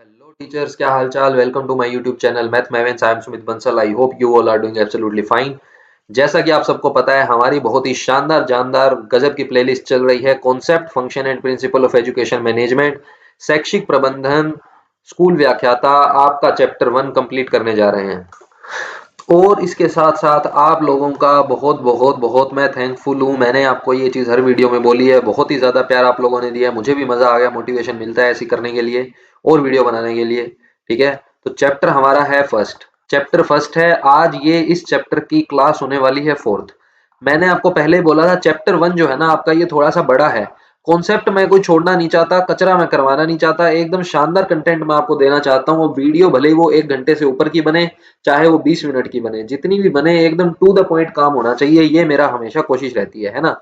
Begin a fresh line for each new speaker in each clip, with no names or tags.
Hello teachers, क्या हाल चाल। Welcome to my YouTube channel math mavens. I am Sumit Bansal. I hope you all are doing absolutely fine. जैसा कि आप सबको पता है, हमारी बहुत ही शानदार जानदार गजब की प्लेलिस्ट चल रही है। Concept, function and principle of education management, शैक्षिक प्रबंधन, स्कूल व्याख्याता, आपका चैप्टर 1 कंप्लीट करने जा रहे हैं। और इसके साथ साथ आप लोगों का बहुत बहुत बहुत मैं थैंकफुल हूँ। मैंने आपको ये चीज़ हर वीडियो में बोली है, बहुत ही ज़्यादा प्यार आप लोगों ने दिया है। मुझे भी मज़ा आ गया, मोटिवेशन मिलता है ऐसी करने के लिए और वीडियो बनाने के लिए। ठीक है, तो चैप्टर हमारा है फर्स्ट। चैप्टर फर्स्ट है आज। ये इस चैप्टर की क्लास होने वाली है फोर्थ। मैंने आपको पहले ही बोला था चैप्टर 1 जो है ना आपका, ये थोड़ा सा बड़ा है। कॉन्सेप्ट मैं कोई छोड़ना नहीं चाहता, कचरा मैं करवाना नहीं चाहता, एकदम शानदार कंटेंट मैं आपको देना चाहता हूँ। वीडियो भले ही वो 1 घंटे से ऊपर की बने, चाहे वो 20 मिनट की बने, जितनी भी बने एकदम टू द पॉइंट काम होना चाहिए। ये मेरा हमेशा कोशिश रहती है ना।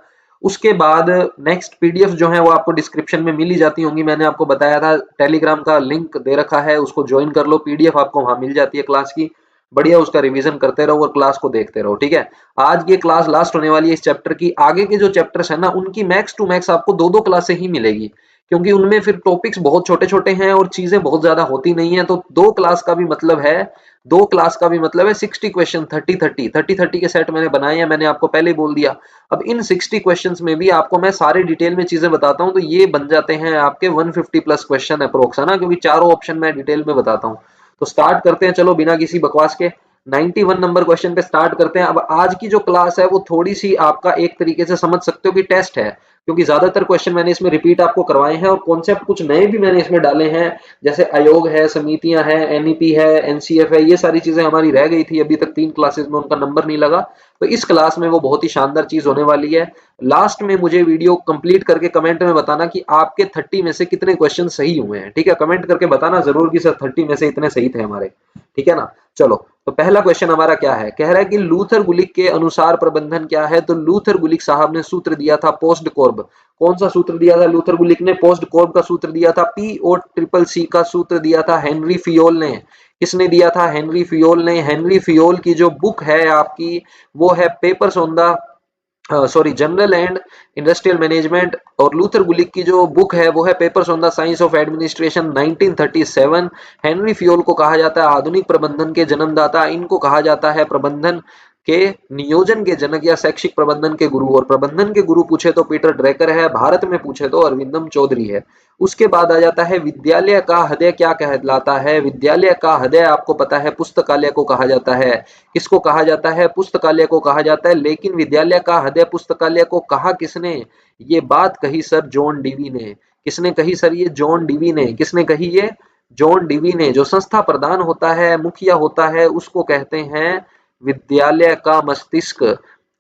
उसके बाद नेक्स्ट पीडीएफ जो है वो आपको डिस्क्रिप्शन में मिल ही जाती होंगी। मैंने आपको बताया था, टेलीग्राम का लिंक दे रखा है, उसको ज्वाइन कर लो। पीडीएफ आपको वहां मिल जाती है क्लास की। बढ़िया उसका रिवीजन करते रहो और क्लास को देखते रहो। ठीक है, आज ये क्लास लास्ट होने वाली है इस चैप्टर की। आगे के जो चैप्टर्स है ना, उनकी मैक्स टू मैक्स आपको दो दो क्लासें ही मिलेगी, क्योंकि उनमें फिर टॉपिक्स बहुत छोटे छोटे हैं और चीजें बहुत ज्यादा होती नहीं है। तो दो क्लास का भी मतलब है, 60 क्वेश्चन, 30 के सेट मैंने बनाए हैं। मैंने आपको पहले ही बोल दिया। अब इन 60 क्वेश्चंस में भी आपको मैं सारे डिटेल में चीजें बताता हूं, तो ये बन जाते हैं आपके 150 प्लस क्वेश्चन अप्रोक्स, है ना, क्योंकि चारों ऑप्शन मैं डिटेल में बताता हूं। तो स्टार्ट करते हैं, चलो बिना किसी बकवास के 91 नंबर क्वेश्चन पे स्टार्ट करते हैं। अब आज की जो क्लास है वो थोड़ी सी आपका एक तरीके से समझ सकते हो कि टेस्ट है, क्योंकि ज्यादातर क्वेश्चन मैंने इसमें रिपीट आपको करवाए हैं और कॉन्सेप्ट कुछ नए भी मैंने इसमें डाले हैं। जैसे आयोग है, समितियां हैं, एनईपी है, एनसीएफ है, ये सारी चीजें हमारी रह गई थी अभी तक 3 क्लासेस में, उनका नंबर नहीं लगा। तो इस क्लास में वो बहुत ही शानदार चीज होने वाली है। लास्ट में मुझे वीडियो कंप्लीट करके कमेंट में बताना कि आपके 30 में से कितने क्वेश्चन सही हुए हैं। ठीक है, कमेंट करके बताना जरूर कि सर 30 में से इतने सही थे हमारे। ठीक है ना। चलो, तो पहला क्वेश्चन हमारा क्या है, कह रहा है कि लूथर गुलिक के अनुसार प्रबंधन क्या है। तो लूथर गुलिक साहब ने सूत्र दिया था पोस्ट कॉर्ब। कौन सा सूत्र दिया था लूथर गुलिक ने? पोस्ट कॉर्ब का सूत्र दिया था। PO CCC का सूत्र दिया था हेनरी फियोल ने। किसने दिया था? हेनरी फियोल ने। हेनरी फियोल की जो बुक है आपकी, वो है papers on the general and industrial management. और लूथर गुलिक की जो बुक है वो है papers on the science of administration, 1937। Henri Fayol को कहा जाता है आधुनिक प्रबंधन के जन्मदाता। इनको कहा जाता है प्रबंधन के नियोजन के जनक या शैक्षिक प्रबंधन के गुरु। और प्रबंधन के गुरु पूछे तो पीटर ड्रेकर है, भारत में पूछे तो अरविंदम चौधरी है। उसके बाद आ जाता है विद्यालय का हृदय क्या कहलाता है। विद्यालय का हृदय आपको पता है पुस्तकालय को कहा जाता है। किसको कहा जाता है? पुस्तकालय को कहा जाता है। लेकिन विद्यालय का हृदय पुस्तकालय को कहा किसने? ये बात कही सर जॉन डीवी ने। किसने कही सर? ये जॉन डीवी ने। किसने कही? ये जॉन डीवी ने। जो संस्था प्रधान होता है, मुखिया होता है, उसको कहते हैं विद्यालय का मस्तिष्क।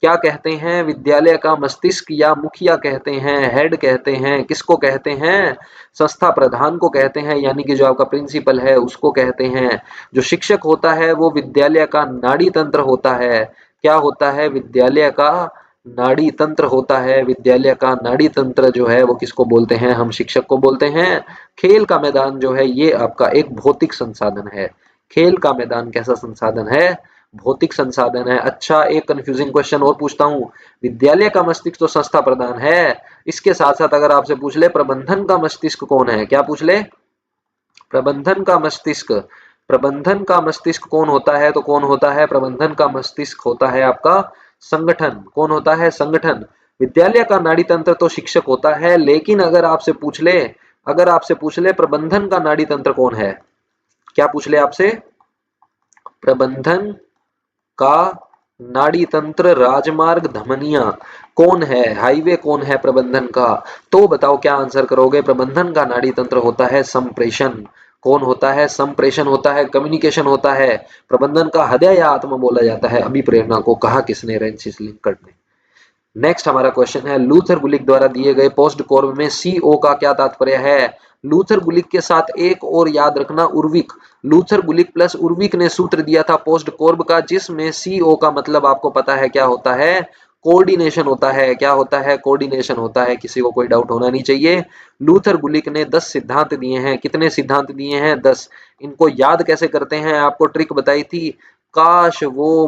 क्या कहते हैं? विद्यालय का मस्तिष्क या मुखिया कहते हैं, हेड कहते हैं। किसको कहते हैं? संस्था प्रधान को कहते हैं, यानी कि जो आपका प्रिंसिपल है उसको कहते हैं। जो शिक्षक होता है वो विद्यालय का नाड़ी तंत्र होता है। क्या होता है? विद्यालय का नाड़ी तंत्र होता है। विद्यालय का नाड़ी तंत्र जो है वो किसको बोलते हैं? हम शिक्षक को बोलते हैं। खेल का मैदान जो है ये आपका एक भौतिक संसाधन है। खेल का मैदान कैसा संसाधन है? भौतिक संसाधन है। अच्छा, एक कंफ्यूजिंग क्वेश्चन और पूछता हूँ। विद्यालय का मस्तिष्क तो संस्था प्रधान है, इसके साथ साथ अगर आपसे पूछ ले प्रबंधन का मस्तिष्क कौन है, क्या पूछ ले? प्रबंधन का मस्तिष्क। प्रबंधन का मस्तिष्क कौन होता है? तो कौन होता है? प्रबंधन का मस्तिष्क होता है आपका संगठन। कौन होता है? संगठन। विद्यालय का नाड़ी तंत्र तो शिक्षक होता है, लेकिन अगर आपसे पूछ ले प्रबंधन का नाड़ी तंत्र कौन है, क्या पूछ ले आपसे? प्रबंधन का नाड़ी तंत्र, राजमार्ग, धमनियां कौन है, हाईवे कौन है प्रबंधन का? तो बताओ क्या आंसर करोगे? प्रबंधन का नाड़ी तंत्र होता है संप्रेषण। कौन होता है? संप्रेषण होता है, कम्युनिकेशन होता है। प्रबंधन का हृदय या आत्मा बोला जाता है अभिप्रेरणा को। कहा किसने? रेंसिस लिंकन ने। नेक्स्ट हमारा क्वेश्चन है, लूथर गुलिक द्वारा दिए गए पोस्ट कॉर्ब में सीओ का क्या तात्पर्य है? लूथर गुलिक के साथ एक और याद रखना, उर्विक। लूथर गुलिक प्लस उर्विक ने सूत्र दिया था पोस्ट कॉर्ब का, जिसमें सीओ का मतलब आपको पता है क्या होता है? कोऑर्डिनेशन होता है। क्या होता है? कोऑर्डिनेशन होता है। किसी को कोई डाउट होना नहीं चाहिए। लूथर गुलिक ने 10 सिद्धांत दिए हैं। कितने सिद्धांत दिए हैं? 10। इनको याद कैसे करते हैं? आपको ट्रिक बताई थी। काश वो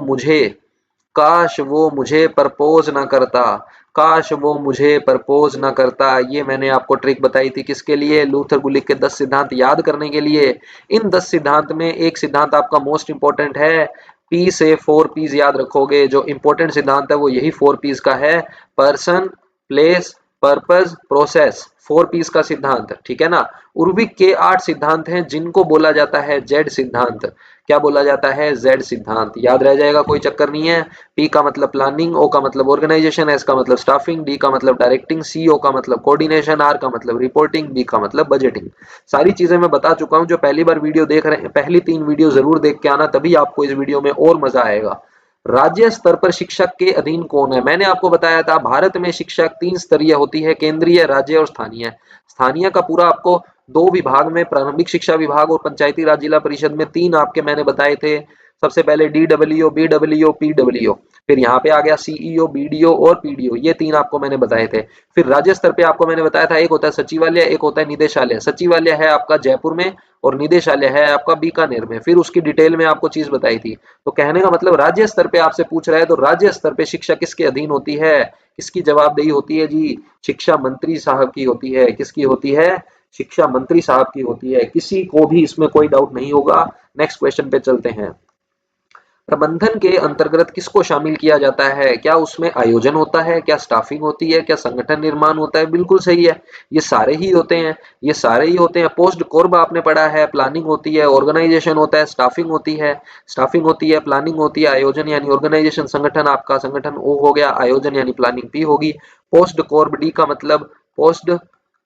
मुझे प्रपोज ना करता। काश वो मुझे प्रपोज ना करता। ये मैंने आपको ट्रिक बताई थी किसके लिए, लूथर गुलिक के 10 सिद्धांत याद करने के लिए। इन 10 सिद्धांत में एक सिद्धांत आपका मोस्ट इंपॉर्टेंट है, पी से 4 पीज याद रखोगे। जो इंपॉर्टेंट सिद्धांत है वो यही 4 पीज का है, person, place, purpose, process, 4 Ps का सिद्धांत, ठीक है ना। उर्विक के 8 सिद्धांत हैं जिनको बोला जाता है जेड सिद्धांत। क्या बोला जाता है, जेड सिद्धांत। याद रह जाएगा, कोई चक्कर नहीं है। पी का मतलब प्लानिंग, ओ का मतलब ऑर्गेनाइजेशन, एस का मतलब स्टाफिंग, डी का मतलब डायरेक्टिंग, सी ओ का मतलब कोऑर्डिनेशन, आर का मतलब रिपोर्टिंग, बी का मतलब बजटिंग। सारी चीजें मैं बता चुका हूं। जो पहली बार वीडियो देख रहे हैं, पहली 3 वीडियो जरूर देख के आना, तभी आपको इस वीडियो में और मजा आएगा। राज्य स्तर पर शिक्षक के अधीन कौन है। मैंने आपको बताया था भारत में शिक्षक 3 स्तरीय होती है, केंद्रीय, राज्य और स्थानीय। स्थानीय का पूरा आपको 2 विभाग में, प्रारंभिक शिक्षा विभाग और पंचायती राज जिला परिषद में 3 आपके मैंने बताए थे। सबसे पहले डीडब्ल्यूओ, बीडब्ल्यूओ, पीडब्ल्यूओ, फिर यहाँ पे आ गया सीईओ, बीडीओ और पीडीओ, ये 3 आपको मैंने बताए थे। फिर राज्य स्तर पे आपको मैंने बताया था, एक होता है सचिवालय, एक होता है निदेशालय। सचिवालय है आपका जयपुर में और निदेशालय है आपका बीकानेर में। फिर उसकी डिटेल में आपको चीज बताई थी। तो कहने का मतलब राज्य स्तर पे आपसे पूछ रहा है, तो राज्य स्तर पे शिक्षा किसके अधीन होती है, किसकी जवाबदेही होती है जी, शिक्षा मंत्री साहब की होती है। किसकी होती है, शिक्षा मंत्री साहब की होती है। किसी को भी इसमें कोई डाउट नहीं होगा। नेक्स्ट क्वेश्चन पे चलते हैं। प्रबंधन के अंतर्गत किसको शामिल किया जाता है, क्या उसमें आयोजन होता है, क्या स्टाफिंग होती है, क्या संगठन निर्माण होता है। बिल्कुल सही है, ये सारे ही होते हैं, ये सारे ही होते हैं। पोस्ट कोर्ब आपने पढ़ा है, प्लानिंग होती है, ऑर्गेनाइजेशन होता है, स्टाफिंग होती है, प्लानिंग होती है, आयोजन यानी ऑर्गेनाइजेशन, संगठन आपका, संगठन ओ हो गया, आयोजन यानी प्लानिंग पी होगी। पोस्ट कोर्ब डी का मतलब पोस्ट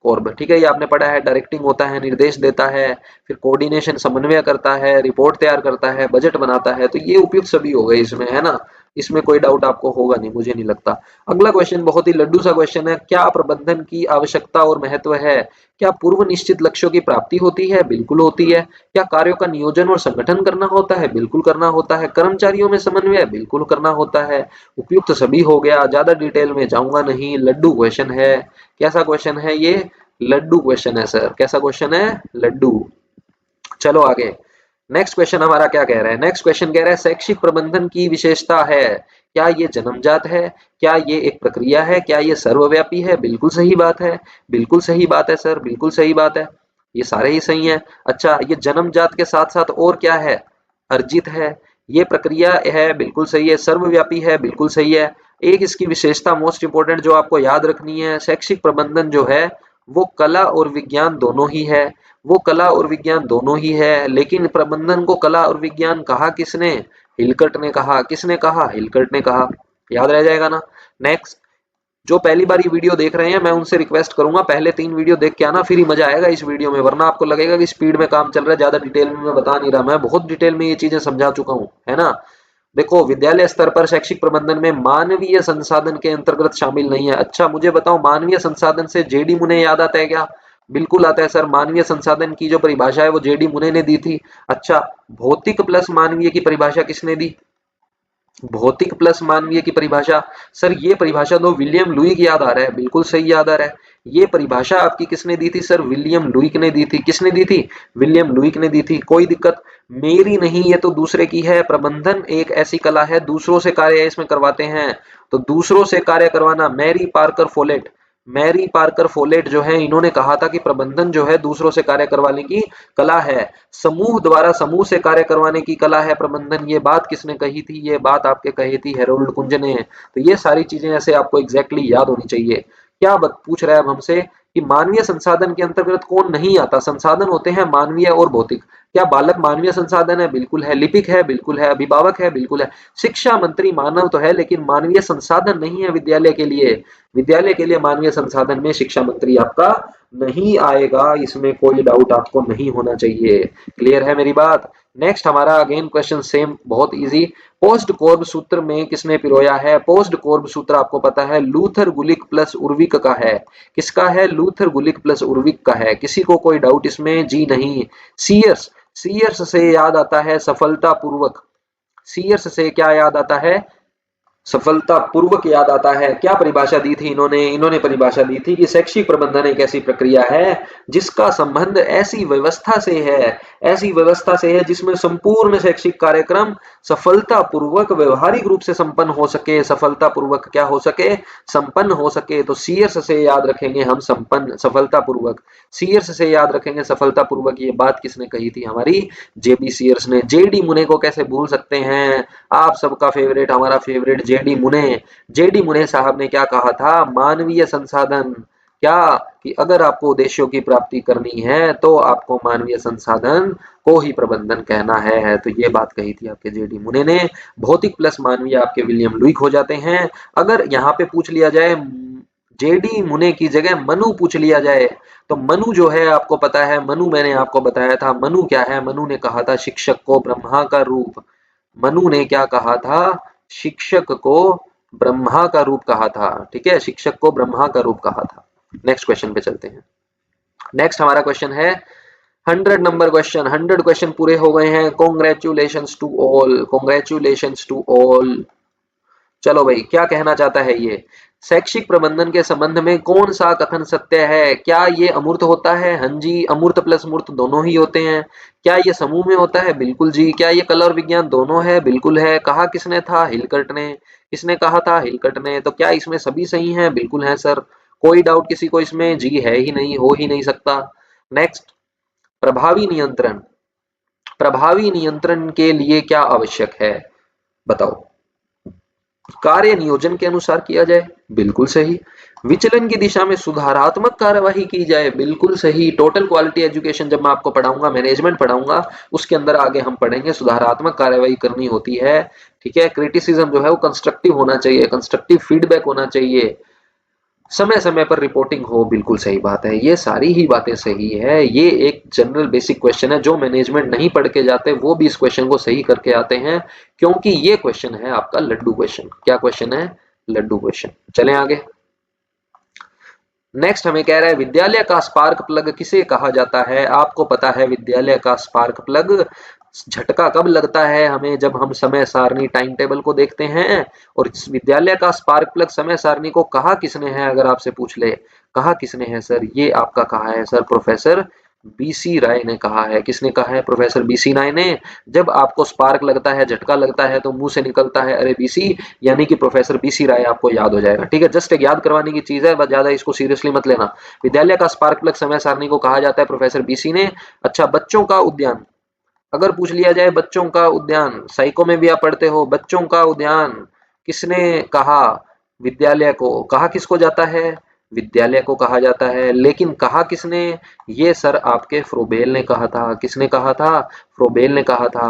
कोर्ब, ठीक है, ये आपने पढ़ा है। डायरेक्टिंग होता है, निर्देश देता है, फिर कोऑर्डिनेशन समन्वय करता है, रिपोर्ट तैयार करता है, बजट बनाता है। तो ये उपयुक्त सभी हो गए इसमें, है ना। इसमें कोई डाउट आपको होगा नहीं, मुझे नहीं लगता। अगला क्वेश्चन बहुत ही लड्डू सा क्वेश्चन है, क्या प्रबंधन की आवश्यकता और महत्व है। क्या पूर्व निश्चित लक्ष्यों की प्राप्ति होती है, बिल्कुल होती है। क्या कार्यों का नियोजन और संगठन करना होता है, बिल्कुल करना होता है। कर्मचारियों में समन्वय, बिल्कुल करना होता है। उपयुक्त सभी हो गया, ज्यादा डिटेल में जाऊंगा नहीं, लड्डू क्वेश्चन है। कैसा क्वेश्चन है ये, लड्डू क्वेश्चन है सर। कैसा क्वेश्चन है, लड्डू। चलो आगे। नेक्स्ट क्वेश्चन हमारा क्या कह रहा है, नेक्स्ट क्वेश्चन कह रहा है शैक्षिक प्रबंधन की विशेषता है, क्या ये जन्मजात है, क्या ये एक प्रक्रिया है, क्या ये सर्वव्यापी है। बिल्कुल सही बात है, बिल्कुल सही बात है सर, बिल्कुल सही बात है, ये सारे ही सही है। अच्छा, ये जन्मजात के साथ साथ और क्या है, अर्जित है। ये प्रक्रिया है, बिल्कुल सही है। सर्वव्यापी है, बिल्कुल सही है। एक इसकी विशेषता मोस्ट इंपोर्टेंट जो आपको याद रखनी है, शैक्षिक प्रबंधन जो है वो कला और विज्ञान दोनों ही है, वो कला और विज्ञान दोनों ही है। लेकिन प्रबंधन को कला और विज्ञान कहा किसने, हिलकट ने कहा। किसने कहा, हिलकट ने कहा। याद रह जाएगा ना। नेक्स्ट, जो पहली बार ये वीडियो देख रहे हैं, मैं उनसे रिक्वेस्ट करूंगा पहले 3 वीडियो देख के आना, फिर ही मजा आएगा इस वीडियो में। वरना आपको लगेगा कि स्पीड में काम चल रहा है, ज्यादा डिटेल में मैं बता नहीं रहा। मैं बहुत डिटेल में ये चीजें समझा चुका हूं, है ना। देखो, विद्यालय स्तर पर शैक्षिक प्रबंधन में मानवीय संसाधन के अंतर्गत शामिल नहीं है। अच्छा, मुझे बताओ, मानवीय संसाधन से जेडी मुने याद आता है क्या। बिल्कुल आता है सर। मानवीय संसाधन की जो परिभाषा है वो जेडी मुने ने दी थी। अच्छा, भौतिक प्लस मानवीय की परिभाषा किसने दी, भौतिक प्लस मानवीय की परिभाषा, सर ये परिभाषा तो विलियम लुई की याद आ रहा है। बिल्कुल सही याद आ रहा है। ये परिभाषा आपकी किसने दी थी सर, विलियम लुईक ने दी थी। किसने दी थी, विलियम लुईक ने दी थी। कोई दिक्कत मेरी नहीं, ये तो दूसरे की है। प्रबंधन एक ऐसी कला है, दूसरों से कार्य इसमें करवाते हैं। तो दूसरों से कार्य करवाना, Mary Parker Follett, Mary Parker Follett जो है, इन्होंने कहा था कि प्रबंधन जो है दूसरों से कार्य करवाने की कला है। समूह द्वारा समूह से कार्य करवाने की कला है प्रबंधन। ये बात किसने कही थी, ये बात आपके कही थी हेरोल्ड कुंज ने। तो ये सारी चीजें ऐसे आपको एग्जैक्टली याद होनी चाहिए। क्या पूछ रहा है अब हमसे कि मानवीय संसाधन के अंतर्गत कौन नहीं आता। संसाधन होते हैं मानवीय और भौतिक। क्या बालक मानवीय संसाधन है, बिल्कुल है। लिपिक है, बिल्कुल है। अभिभावक है, बिल्कुल है। शिक्षा मंत्री मानव तो है, लेकिन मानवीय संसाधन नहीं है विद्यालय के लिए। विद्यालय के लिए मानवीय संसाधन में शिक्षा मंत्री आपका नहीं आएगा, इसमें कोई डाउट आपको नहीं होना चाहिए। क्लियर है मेरी बात। नेक्स्ट हमारा अगेन क्वेश्चन सेम, बहुत इजी। पोस्ट कोर्ब सूत्र में किसने पिरोया है। पोस्ट कोर्ब सूत्र आपको पता है लूथर गुलिक प्लस उर्विक का है। किसका है, लूथर गुलिक प्लस उर्विक का है। किसी को कोई डाउट इसमें, जी नहीं। सीयर्स, सीयर्स से याद आता है सफलता पूर्वक। सीयर्स से क्या याद आता है, सफलतापूर्वक याद आता है। क्या परिभाषा दी थी इन्होंने परिभाषा दी थी कि शैक्षिक प्रबंधन एक ऐसी प्रक्रिया है जिसका संबंध ऐसी व्यवस्था से है जिसमें संपूर्ण शैक्षिक कार्यक्रम सफलतापूर्वक व्यवहारिक रूप से संपन्न हो सके। सफलतापूर्वक क्या हो सके? संपन्न हो सके। तो सीयर्स से याद रखेंगे हम संपन्न सफलतापूर्वक। सीयर्स से याद रखेंगे सफलतापूर्वक। ये बात किसने कही थी? हमारी जेबी सीयर्स ने। जेडी मुने को कैसे भूल सकते हैं? आप सबका फेवरेट, हमारा फेवरेट जेडी मुने। जेडी मुने साहब ने क्या कहा था? मानवीय संसाधन। क्या? कि अगर आपको उद्देश्यों की प्राप्ति करनी है तो आपको मानवीय संसाधन को ही प्रबंधन कहना है। तो ये बात कही थी आपके जेडी मुने ने। भौतिक प्लस मानवीय आपके विलियम लुईक हो जाते हैं। अगर यहाँ पे पूछ लिया जाए जेडी मुने की जगह मनु पूछ लिया जाए तो मनु जो है आपको पता है, मनु मैंने आपको बताया था। मनु क्या है? मनु ने कहा था शिक्षक को ब्रह्मा का रूप। मनु ने क्या कहा था? शिक्षक को ब्रह्मा का रूप कहा था। ठीक है, शिक्षक को ब्रह्मा का रूप कहा था। नेक्स्ट क्वेश्चन पे चलते हैं। नेक्स्ट हमारा क्वेश्चन है 100 नंबर क्वेश्चन। 100 क्वेश्चन पूरे हो गए हैं। Congratulations to all, congratulations to all. चलो भाई, क्या कहना चाहता है ये? शैक्षिक प्रबंधन के संबंध में कौन सा कथन सत्य है? क्या ये अमूर्त होता है? हाँ जी, अमूर्त प्लस मूर्त दोनों ही होते हैं। क्या ये समूह में होता है? बिल्कुल जी। क्या ये कला और विज्ञान दोनों है? बिल्कुल है। कहा किसने था? हिलकर्ट ने। किसने कहा था? हिलकर्ट ने। तो क्या इसमें सभी सही हैं? बिल्कुल है सर। कोई डाउट किसी को इसमें? जी है ही नहीं, हो ही नहीं सकता। नेक्स्ट, प्रभावी नियंत्रण। प्रभावी नियंत्रण के लिए क्या आवश्यक है? बताओ। कार्य नियोजन के अनुसार किया जाए। बिल्कुल सही। विचलन की दिशा में सुधारात्मक कार्यवाही की जाए। बिल्कुल सही। टोटल क्वालिटी एजुकेशन जब मैं आपको पढ़ाऊंगा, मैनेजमेंट पढ़ाऊंगा, उसके अंदर आगे हम पढ़ेंगे सुधारात्मक कार्यवाही करनी होती है। ठीक है। क्रिटिसिज्म जो है वो कंस्ट्रक्टिव होना चाहिए, कंस्ट्रक्टिव फीडबैक होना चाहिए, समय समय पर रिपोर्टिंग हो। बिल्कुल सही बात है। ये सारी ही बातें सही है। ये एक जनरल बेसिक क्वेश्चन है। जो मैनेजमेंट नहीं पढ़ के जाते वो भी इस क्वेश्चन को सही करके आते हैं, क्योंकि ये क्वेश्चन है आपका लड्डू क्वेश्चन। क्या क्वेश्चन है? लड्डू क्वेश्चन। चलें आगे। नेक्स्ट हमें कह रहा है विद्यालय का स्पार्क प्लग किसे कहा जाता है? आपको पता है विद्यालय का स्पार्क प्लग झटका कब लगता है हमें? जब हम समय सारणी टाइम टेबल को देखते हैं। और इस विद्यालय का स्पार्क प्लग समय सारणी को कहा किसने है? अगर आपसे पूछ ले कहा किसने है सर? ये आपका कहा है सर प्रोफेसर बीसी राय ने कहा है। किसने कहा है? प्रोफेसर बीसी राय ने। जब आपको स्पार्क लगता है, झटका लगता है, तो मुंह से निकलता है अरे बीसी, यानी कि प्रोफेसर बीसी राय आपको याद हो जाएगा। ठीक है, जस्ट एक याद करवाने की चीज है, बस ज्यादा इसको सीरियसली मत लेना। विद्यालय का स्पार्क प्लग समय सारणी को कहा जाता है प्रोफेसर बीसी ने। अच्छा, बच्चों का उद्यान। अगर पूछ लिया जाए बच्चों का उद्यान, साइको में भी आप पढ़ते हो, बच्चों का उद्यान किसने कहा? विद्यालय को। कहा किसको जाता है? विद्यालय को कहा जाता है। लेकिन कहा किसने? ये सर आपके फ्रोबेल ने कहा था। किसने कहा था? फ्रोबेल ने कहा था।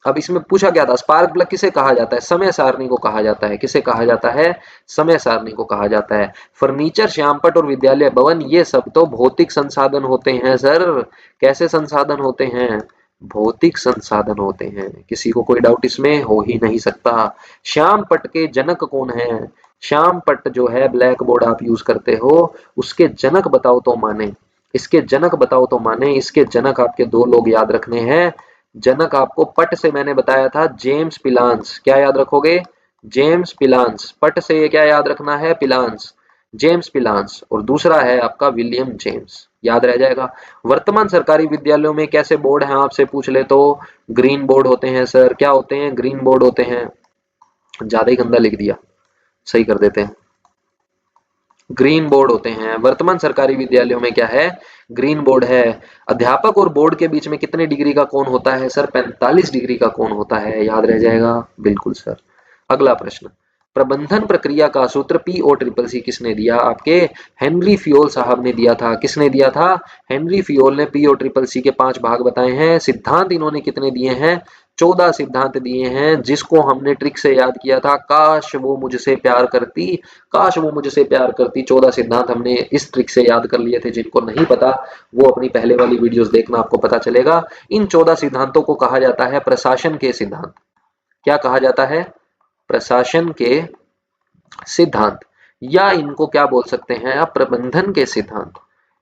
अब इसमें पूछा क्या था? स्पार्क प्लग किसे कहा जाता है? समय सारणी को कहा जाता है। किसे कहा जाता है? समय सारणी को कहा जाता है। फर्नीचर, श्यामपट और विद्यालय भवन ये सब तो भौतिक संसाधन होते हैं सर। कैसे संसाधन होते हैं? भौतिक संसाधन होते हैं। किसी को कोई डाउट इसमें हो ही नहीं सकता। श्यामपट के जनक कौन है? श्यामपट जो है ब्लैक बोर्ड आप यूज करते हो, उसके जनक बताओ तो माने। इसके जनक बताओ तो माने। इसके जनक आपके दो लोग याद रखने हैं। जनक आपको पट से मैंने बताया था जेम्स पिलांस। क्या याद रखोगे? जेम्स पिलांस। पट से ये क्या याद रखना है? पिलांस, जेम्स पिलांस। और दूसरा है आपका विलियम जेम्स। याद रह जाएगा। वर्तमान सरकारी विद्यालयों में कैसे बोर्ड हैं आपसे पूछ ले तो ग्रीन बोर्ड होते हैं सर। क्या होते हैं? ग्रीन बोर्ड होते हैं। ज्यादा ही गंदा लिख दिया, सही कर देते हैं। ग्रीन बोर्ड होते हैं। वर्तमान सरकारी विद्यालयों में क्या है? ग्रीन बोर्ड है। अध्यापक और बोर्ड के बीच में कितने डिग्री का कोण होता है सर? 45 डिग्री का कोण होता है। याद रह जाएगा। बिल्कुल सर। अगला प्रश्न, प्रबंधन प्रक्रिया का सूत्र पीओ ट्रिपल सी किसने दिया? आपके हेनरी फियोल साहब ने दिया था। किसने दिया था? हेनरी फियोल ने पीओ ट्रिपल सी के 5 भाग बताए हैं। सिद्धांत इन्होंने कितने दिए हैं? 14 सिद्धांत दिए हैं, जिसको हमने ट्रिक से याद किया था। काश वो मुझसे प्यार करती, काश वो मुझसे प्यार करती। 14 सिद्धांत हमने इस ट्रिक से याद कर लिए थे। जिनको नहीं पता वो अपनी पहले वाली वीडियोस देखना, आपको पता चलेगा। इन 14 सिद्धांतों को कहा जाता है प्रशासन के सिद्धांत। क्या कहा जाता है? प्रशासन के सिद्धांत। या इनको क्या बोल सकते हैं आप? प्रबंधन के सिद्धांत।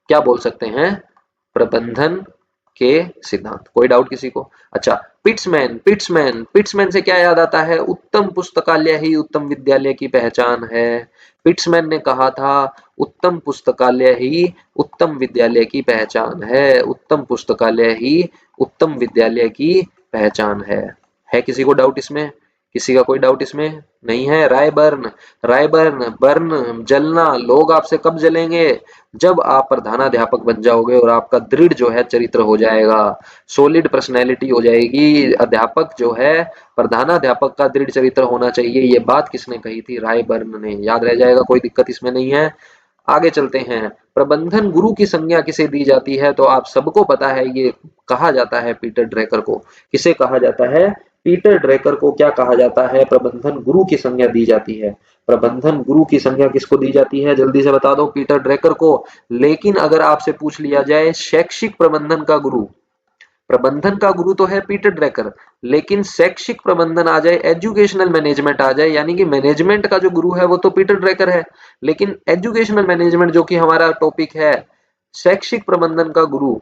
क्या बोल सकते हैं? प्रबंधन के सिद्धांत। कोई डाउट किसी को? अच्छा, पिट्समैन, पिट्समैन, पिट्समैन से क्या याद आता है? उत्तम पुस्तकालय ही उत्तम विद्यालय की पहचान है। पिट्समैन ने कहा था उत्तम पुस्तकालय ही उत्तम विद्यालय की पहचान है। उत्तम पुस्तकालय ही उत्तम विद्यालय की पहचान है। किसी को डाउट इसमें? किसी का कोई डाउट इसमें नहीं है? रायबर्न, रायबर्न, बर्न, जलना, लोग आपसे कब जलेंगे? जब आप प्रधानाध्यापक बन जाओगे और आपका दृढ़ जो है चरित्र हो जाएगा, सॉलिड पर्सनैलिटी हो जाएगी। अध्यापक जो है, प्रधानाध्यापक का दृढ़ चरित्र होना चाहिए। ये बात किसने कही थी? रायबर्न ने। याद रह जाएगा, कोई दिक्कत इसमें नहीं है। आगे चलते हैं। प्रबंधन गुरु की संज्ञा किसे दी जाती है? तो आप सबको पता है, ये कहा जाता है पीटर ड्रेकर को। किसे कहा जाता है? पीटर ड्रेकर को क्या कहा जाता है? प्रबंधन गुरु की संज्ञा दी जाती है। प्रबंधन गुरु की संज्ञा किसको दी जाती है? जल्दी से बता दो। पीटर ड्रेकर को। लेकिन अगर आपसे पूछ लिया जाए शैक्षिक प्रबंधन का गुरु, प्रबंधन का गुरु तो है पीटर ड्रेकर, लेकिन शैक्षिक प्रबंधन आ जाए, एजुकेशनल मैनेजमेंट आ जाए, यानी कि मैनेजमेंट का जो गुरु है वो तो पीटर ड्रेकर है, लेकिन एजुकेशनल मैनेजमेंट जो कि हमारा टॉपिक है, शैक्षिक प्रबंधन का गुरु,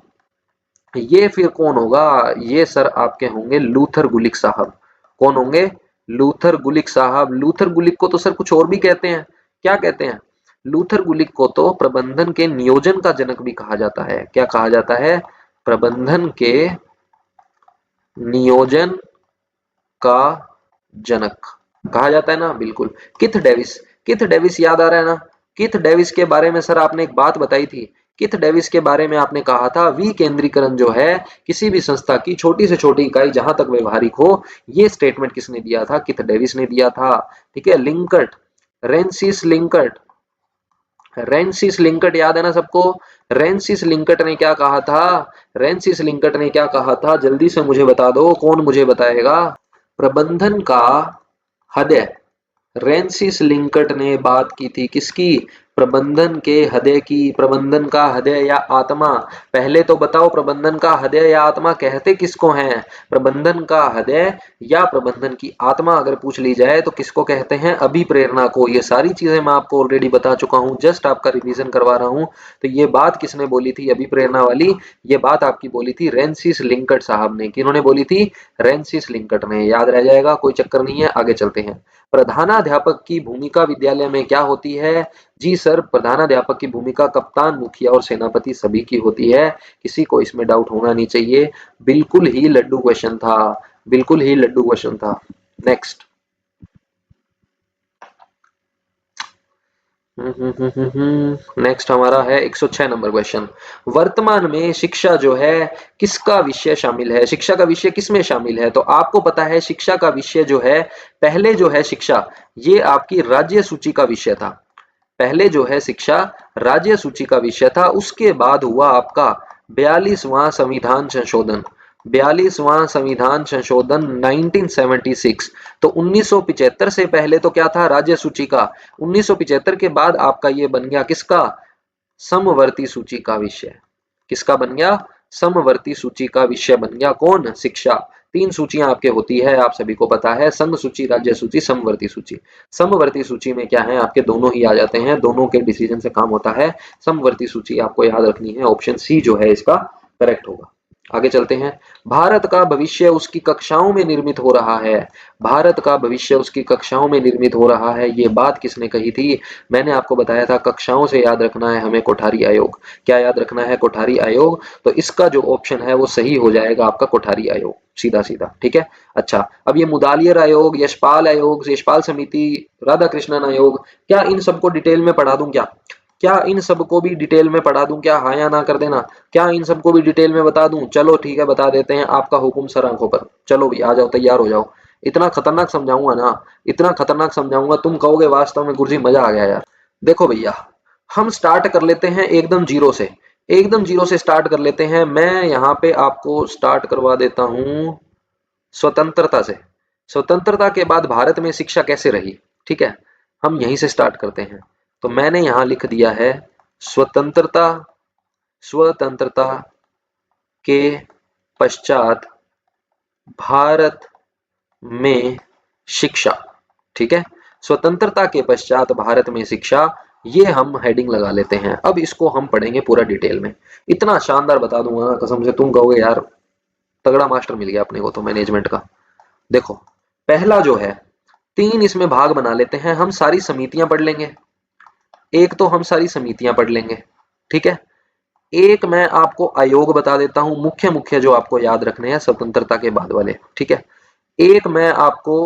ये फिर कौन होगा? ये सर आपके होंगे लूथर गुलिक साहब। कौन होंगे? लूथर गुलिक साहब। लूथर गुलिक को तो सर कुछ और भी कहते हैं। क्या कहते हैं? लूथर गुलिक को तो प्रबंधन के नियोजन का जनक भी कहा जाता है। क्या कहा जाता है? प्रबंधन के नियोजन का जनक कहा जाता है ना। बिल्कुल। किथ डेविस, किथ डेविस याद आ रहा है ना? किथ डेविस के बारे में सर आपने एक बात बताई थी। किथ डेविस के बारे में आपने कहा था विकेंद्रीकरण जो है किसी भी संस्था की छोटी से छोटी इकाई जहां तक व्यवहारिक हो, ये स्टेटमेंट किसने दिया था? किथ डेविस ने दिया था। ठीक है। लिंकट, रेंसिस लिंकट, रेंसिस लिंकट याद है ना सबको? रेंसिस लिंकट ने क्या कहा था? रेंसिस लिंकट ने क्या कहा था? जल्दी से मुझे बता दो, कौन मुझे बताएगा? प्रबंधन का हृदय, रेंसिस लिंकट ने बात की थी किसकी? प्रबंधन के हृदय की। प्रबंधन का हृदय या आत्मा, पहले तो बताओ प्रबंधन का हृदय या आत्मा कहते किसको हैं? प्रबंधन का हृदय या प्रबंधन की आत्मा अगर पूछ ली जाए तो किसको कहते हैं? अभिप्रेरणा को। ये सारी चीजें मैं आपको ऑलरेडी बता चुका हूं, जस्ट आपका रिवीजन करवा रहा हूं। तो ये बात किसने बोली थी अभिप्रेरणा वाली? ये बात आपकी बोली थी रेंसिस लिंकट साहब ने। किन्होंने बोली थी? रेंसिस लिंकट ने। याद रह जाएगा, कोई चक्कर नहीं है। आगे चलते हैं। प्रधानाध्यापक की भूमिका विद्यालय में क्या होती है? जी सर, प्रधानाध्यापक की भूमिका कप्तान, मुखिया और सेनापति सभी की होती है। किसी को इसमें डाउट होना नहीं चाहिए। बिल्कुल ही लड्डू क्वेश्चन था, बिल्कुल ही लड्डू क्वेश्चन था। नेक्स्ट। नेक्स्ट हमारा है 106 नंबर क्वेश्चन। वर्तमान में शिक्षा जो है किसका विषय शामिल है? शिक्षा का विषय किसमें शामिल है? तो आपको पता है शिक्षा का विषय जो है, पहले जो है शिक्षा, ये आपकी राज्य सूची का विषय था। पहले जो है शिक्षा राज्य सूची का विषय था। उसके बाद हुआ आपका 42वां संविधान संशोधन। 42वां संविधान संशोधन 1976। तो 1975 से पहले तो क्या था? राज्य सूची का। 1975 के बाद आपका ये बन गया किसका? समवर्ती सूची का विषय। किसका बन गया? समवर्ती सूची का विषय बन गया। कौन? शिक्षा। तीन सूचियां आपके होती है, आप सभी को पता है, संघ सूची, राज्य सूची, समवर्ती सूची। समवर्ती सूची में क्या है आपके? दोनों ही आ जाते हैं, दोनों के डिसीजन से काम होता है। समवर्ती सूची आपको याद रखनी है। ऑप्शन सी जो है इसका करेक्ट होगा। आगे चलते हैं। भारत का भविष्य उसकी कक्षाओं में निर्मित हो रहा है। भारत का भविष्य उसकी कक्षाओं में निर्मित हो रहा है, ये बात किसने कही थी? मैंने आपको बताया था कक्षाओं से याद रखना है हमें कोठारी आयोग। क्या याद रखना है? कोठारी आयोग। तो इसका जो ऑप्शन है वो सही हो जाएगा आपका कोठारी आयोग, सीधा सीधा। ठीक है। अच्छा, अब ये मुदालियर आयोग, यशपाल आयोग, यशपाल समिति, राधा कृष्णन आयोग, क्या इन सबको डिटेल में पढ़ा दूं? क्या क्या इन सबको भी डिटेल में पढ़ा दूं? क्या हाँ या ना कर देना। क्या इन सबको भी डिटेल में बता दूं? चलो ठीक है, बता देते हैं। आपका हुक्म सर आंखों पर। चलो भी आ जाओ, तैयार हो जाओ। इतना खतरनाक समझाऊंगा ना, इतना खतरनाक समझाऊंगा, तुम कहोगे वास्तव में गुरुजी मजा आ गया यार। देखो भैया, हम स्टार्ट कर लेते हैं एकदम जीरो से। एकदम जीरो से स्टार्ट कर लेते हैं। मैं यहाँ पे आपको स्टार्ट करवा देता हूँ स्वतंत्रता से। स्वतंत्रता के बाद भारत में शिक्षा कैसे रही? ठीक है, हम यहीं से स्टार्ट करते हैं। तो मैंने यहां लिख दिया है स्वतंत्रता, स्वतंत्रता के पश्चात भारत में शिक्षा। ठीक है, स्वतंत्रता के पश्चात भारत में शिक्षा ये हम हेडिंग लगा लेते हैं। अब इसको हम पढ़ेंगे पूरा डिटेल में। इतना शानदार बता दूंगा ना कसम से, तुम कहोगे यार तगड़ा मास्टर मिल गया अपने को तो मैनेजमेंट का। देखो, पहला जो है, 3 इसमें भाग बना लेते हैं। हम सारी समितियां पढ़ लेंगे। एक तो हम सारी समितियां पढ़ लेंगे, ठीक है। एक मैं आपको आयोग बता देता हूं, मुख्य मुख्य जो आपको याद रखने हैं स्वतंत्रता के बाद वाले, ठीक है। एक मैं आपको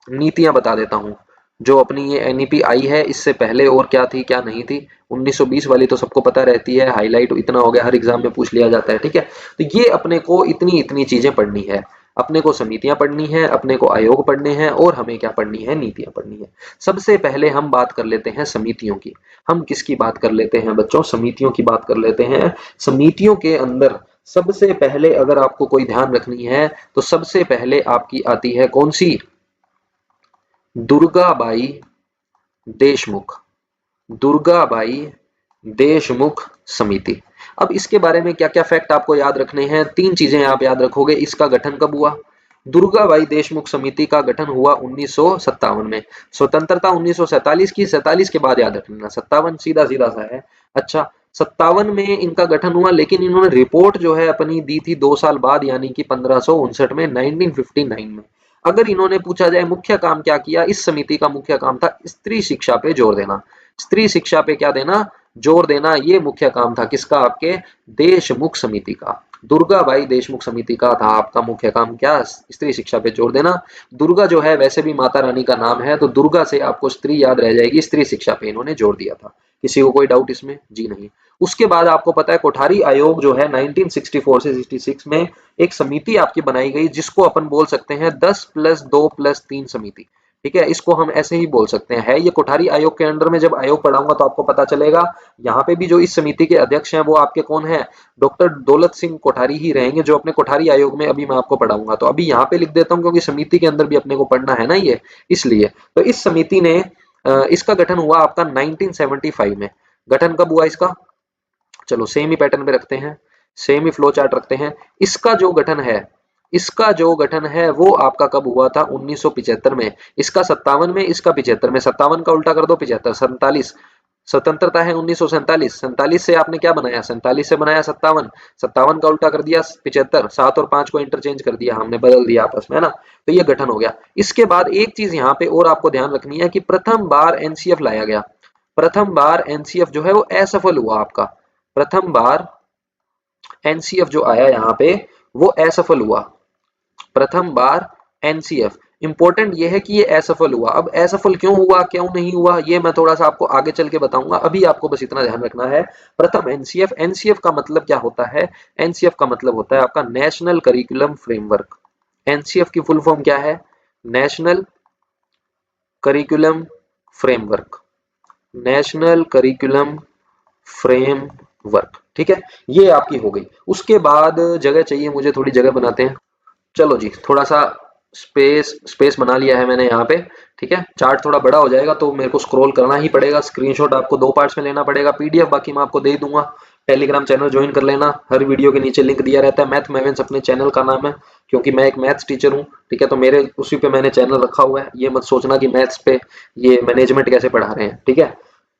नीतियां बता देता हूं, जो अपनी ये एनईपी आई है इससे पहले और क्या थी क्या नहीं थी। 1920 वाली तो सबको पता रहती है, हाईलाइट इतना हो गया, हर एग्जाम में पूछ लिया जाता है, ठीक है। तो ये अपने को इतनी इतनी चीजें पढ़नी है। अपने को समितियां पढ़नी है, अपने को आयोग पढ़ने हैं, और हमें क्या पढ़नी है, नीतियां पढ़नी है। सबसे पहले हम बात कर लेते हैं समितियों की। हम किसकी बात कर लेते हैं बच्चों, समितियों की बात कर लेते हैं। समितियों के अंदर सबसे पहले अगर आपको कोई ध्यान रखनी है तो सबसे पहले आपकी आती है कौन सी, दुर्गाबाई देशमुख। दुर्गाबाई देशमुख समिति। अब इसके बारे में क्या क्या फैक्ट आपको याद रखने हैं, 3 चीजें आप याद रखोगे। इसका गठन कब हुआ, दुर्गाबाई देशमुख समिति का गठन हुआ 1957 में। स्वतंत्रता 1947 की, 47 के बाद याद रखना, 57 सीधा सीधा सा है। अच्छा, 57 में इनका गठन हुआ, लेकिन इन्होंने रिपोर्ट जो है अपनी दी थी 2 साल बाद, यानी कि 1559 में, 1959 में। अगर इन्होंने पूछा जाए मुख्य काम क्या किया, इस समिति का मुख्य काम था स्त्री शिक्षा पे जोर देना। स्त्री शिक्षा पे क्या देना, जोर देना। ये मुख्य काम था किसका, आपके देशमुख समिति का। दुर्गाबाई देशमुख समिति का था आपका मुख्य काम क्या, स्त्री शिक्षा पे जोर देना। दुर्गा जो है वैसे भी माता रानी का नाम है, तो दुर्गा से आपको स्त्री याद रह जाएगी। स्त्री शिक्षा पे इन्होंने जोर दिया था। किसी को कोई डाउट इसमें, जी नहीं। उसके बाद आपको पता है कोठारी आयोग जो है 1964 से 66 में एक समिति आपकी बनाई गई, जिसको अपन बोल सकते हैं 10+2+3 समिति, ठीक है। इसको हम ऐसे ही बोल सकते हैं। ये कोठारी आयोग के अंडर में, जब आयोग पढ़ाऊंगा तो आपको पता चलेगा। यहाँ पे भी जो इस समिति के अध्यक्ष हैं वो आपके कौन है, डॉक्टर दौलत सिंह कोठारी ही रहेंगे, जो अपने कोठारी आयोग में अभी मैं आपको पढ़ाऊंगा। तो अभी यहाँ पे लिख देता हूँ, क्योंकि समिति के अंदर भी अपने को पढ़ना है ना ये, इसलिए। तो इस समिति ने इसका गठन हुआ आपका 1975 में। गठन कब हुआ इसका, चलो सेम ही पैटर्न पे रखते हैं, सेम ही फ्लो चार्ट रखते हैं। इसका जो गठन है, इसका जो गठन है वो आपका कब हुआ था, 1975 में। इसका 57 में, इसका 75 में। 57 का उल्टा कर दो 75, 47। स्वतंत्रता है 1947, 47 से आपने क्या बनाया, 47 से बनाया 57, 57 का उल्टा कर दिया 75, 7 और 5 को इंटरचेंज कर दिया हमने, बदल दिया आपस में, है ना। तो ये गठन हो गया। इसके बाद एक चीज यहाँ पे और आपको ध्यान रखनी है कि प्रथम बार एनसीएफ लाया गया। प्रथम बार एनसीएफ जो है वो असफल हुआ आपका। प्रथम बार एनसीएफ जो आया यहाँ पे वो असफल हुआ। प्रथम बार एनसीएफ, इंपॉर्टेंट ये है कि ये असफल हुआ। अब असफल क्यों हुआ, क्यों नहीं हुआ, ये मैं थोड़ा सा आपको आगे चल के बताऊंगा। अभी आपको बस इतना ध्यान रखना है, प्रथम एनसीएफ। एनसीएफ का मतलब क्या होता है, एनसीएफ का मतलब होता है आपका नेशनल करिकुलम फ्रेमवर्क। एनसीएफ की फुल फॉर्म क्या है, national curriculum framework. National curriculum framework, ठीक है। ये आपकी हो गई। उसके बाद जगह चाहिए मुझे, थोड़ी जगह बनाते हैं। चलो जी, थोड़ा सा स्पेस बना लिया है मैंने यहाँ पे, ठीक है। चार्ट थोड़ा बड़ा हो जाएगा तो मेरे को स्क्रॉल करना ही पड़ेगा। स्क्रीनशॉट आपको 2 पार्ट्स में लेना पड़ेगा। पीडीएफ बाकी मैं आपको दे दूंगा। टेलीग्राम चैनल ज्वाइन कर लेना, हर वीडियो के नीचे लिंक दिया रहता है। मैथ मैवेंस अपने चैनल का नाम है, क्योंकि मैं एक मैथ्स टीचर हूँ, ठीक है। तो मेरे उसी पे मैंने चैनल रखा हुआ है। ये मत सोचना कि मैथ्स पे ये मैनेजमेंट कैसे पढ़ा रहे हैं, ठीक है।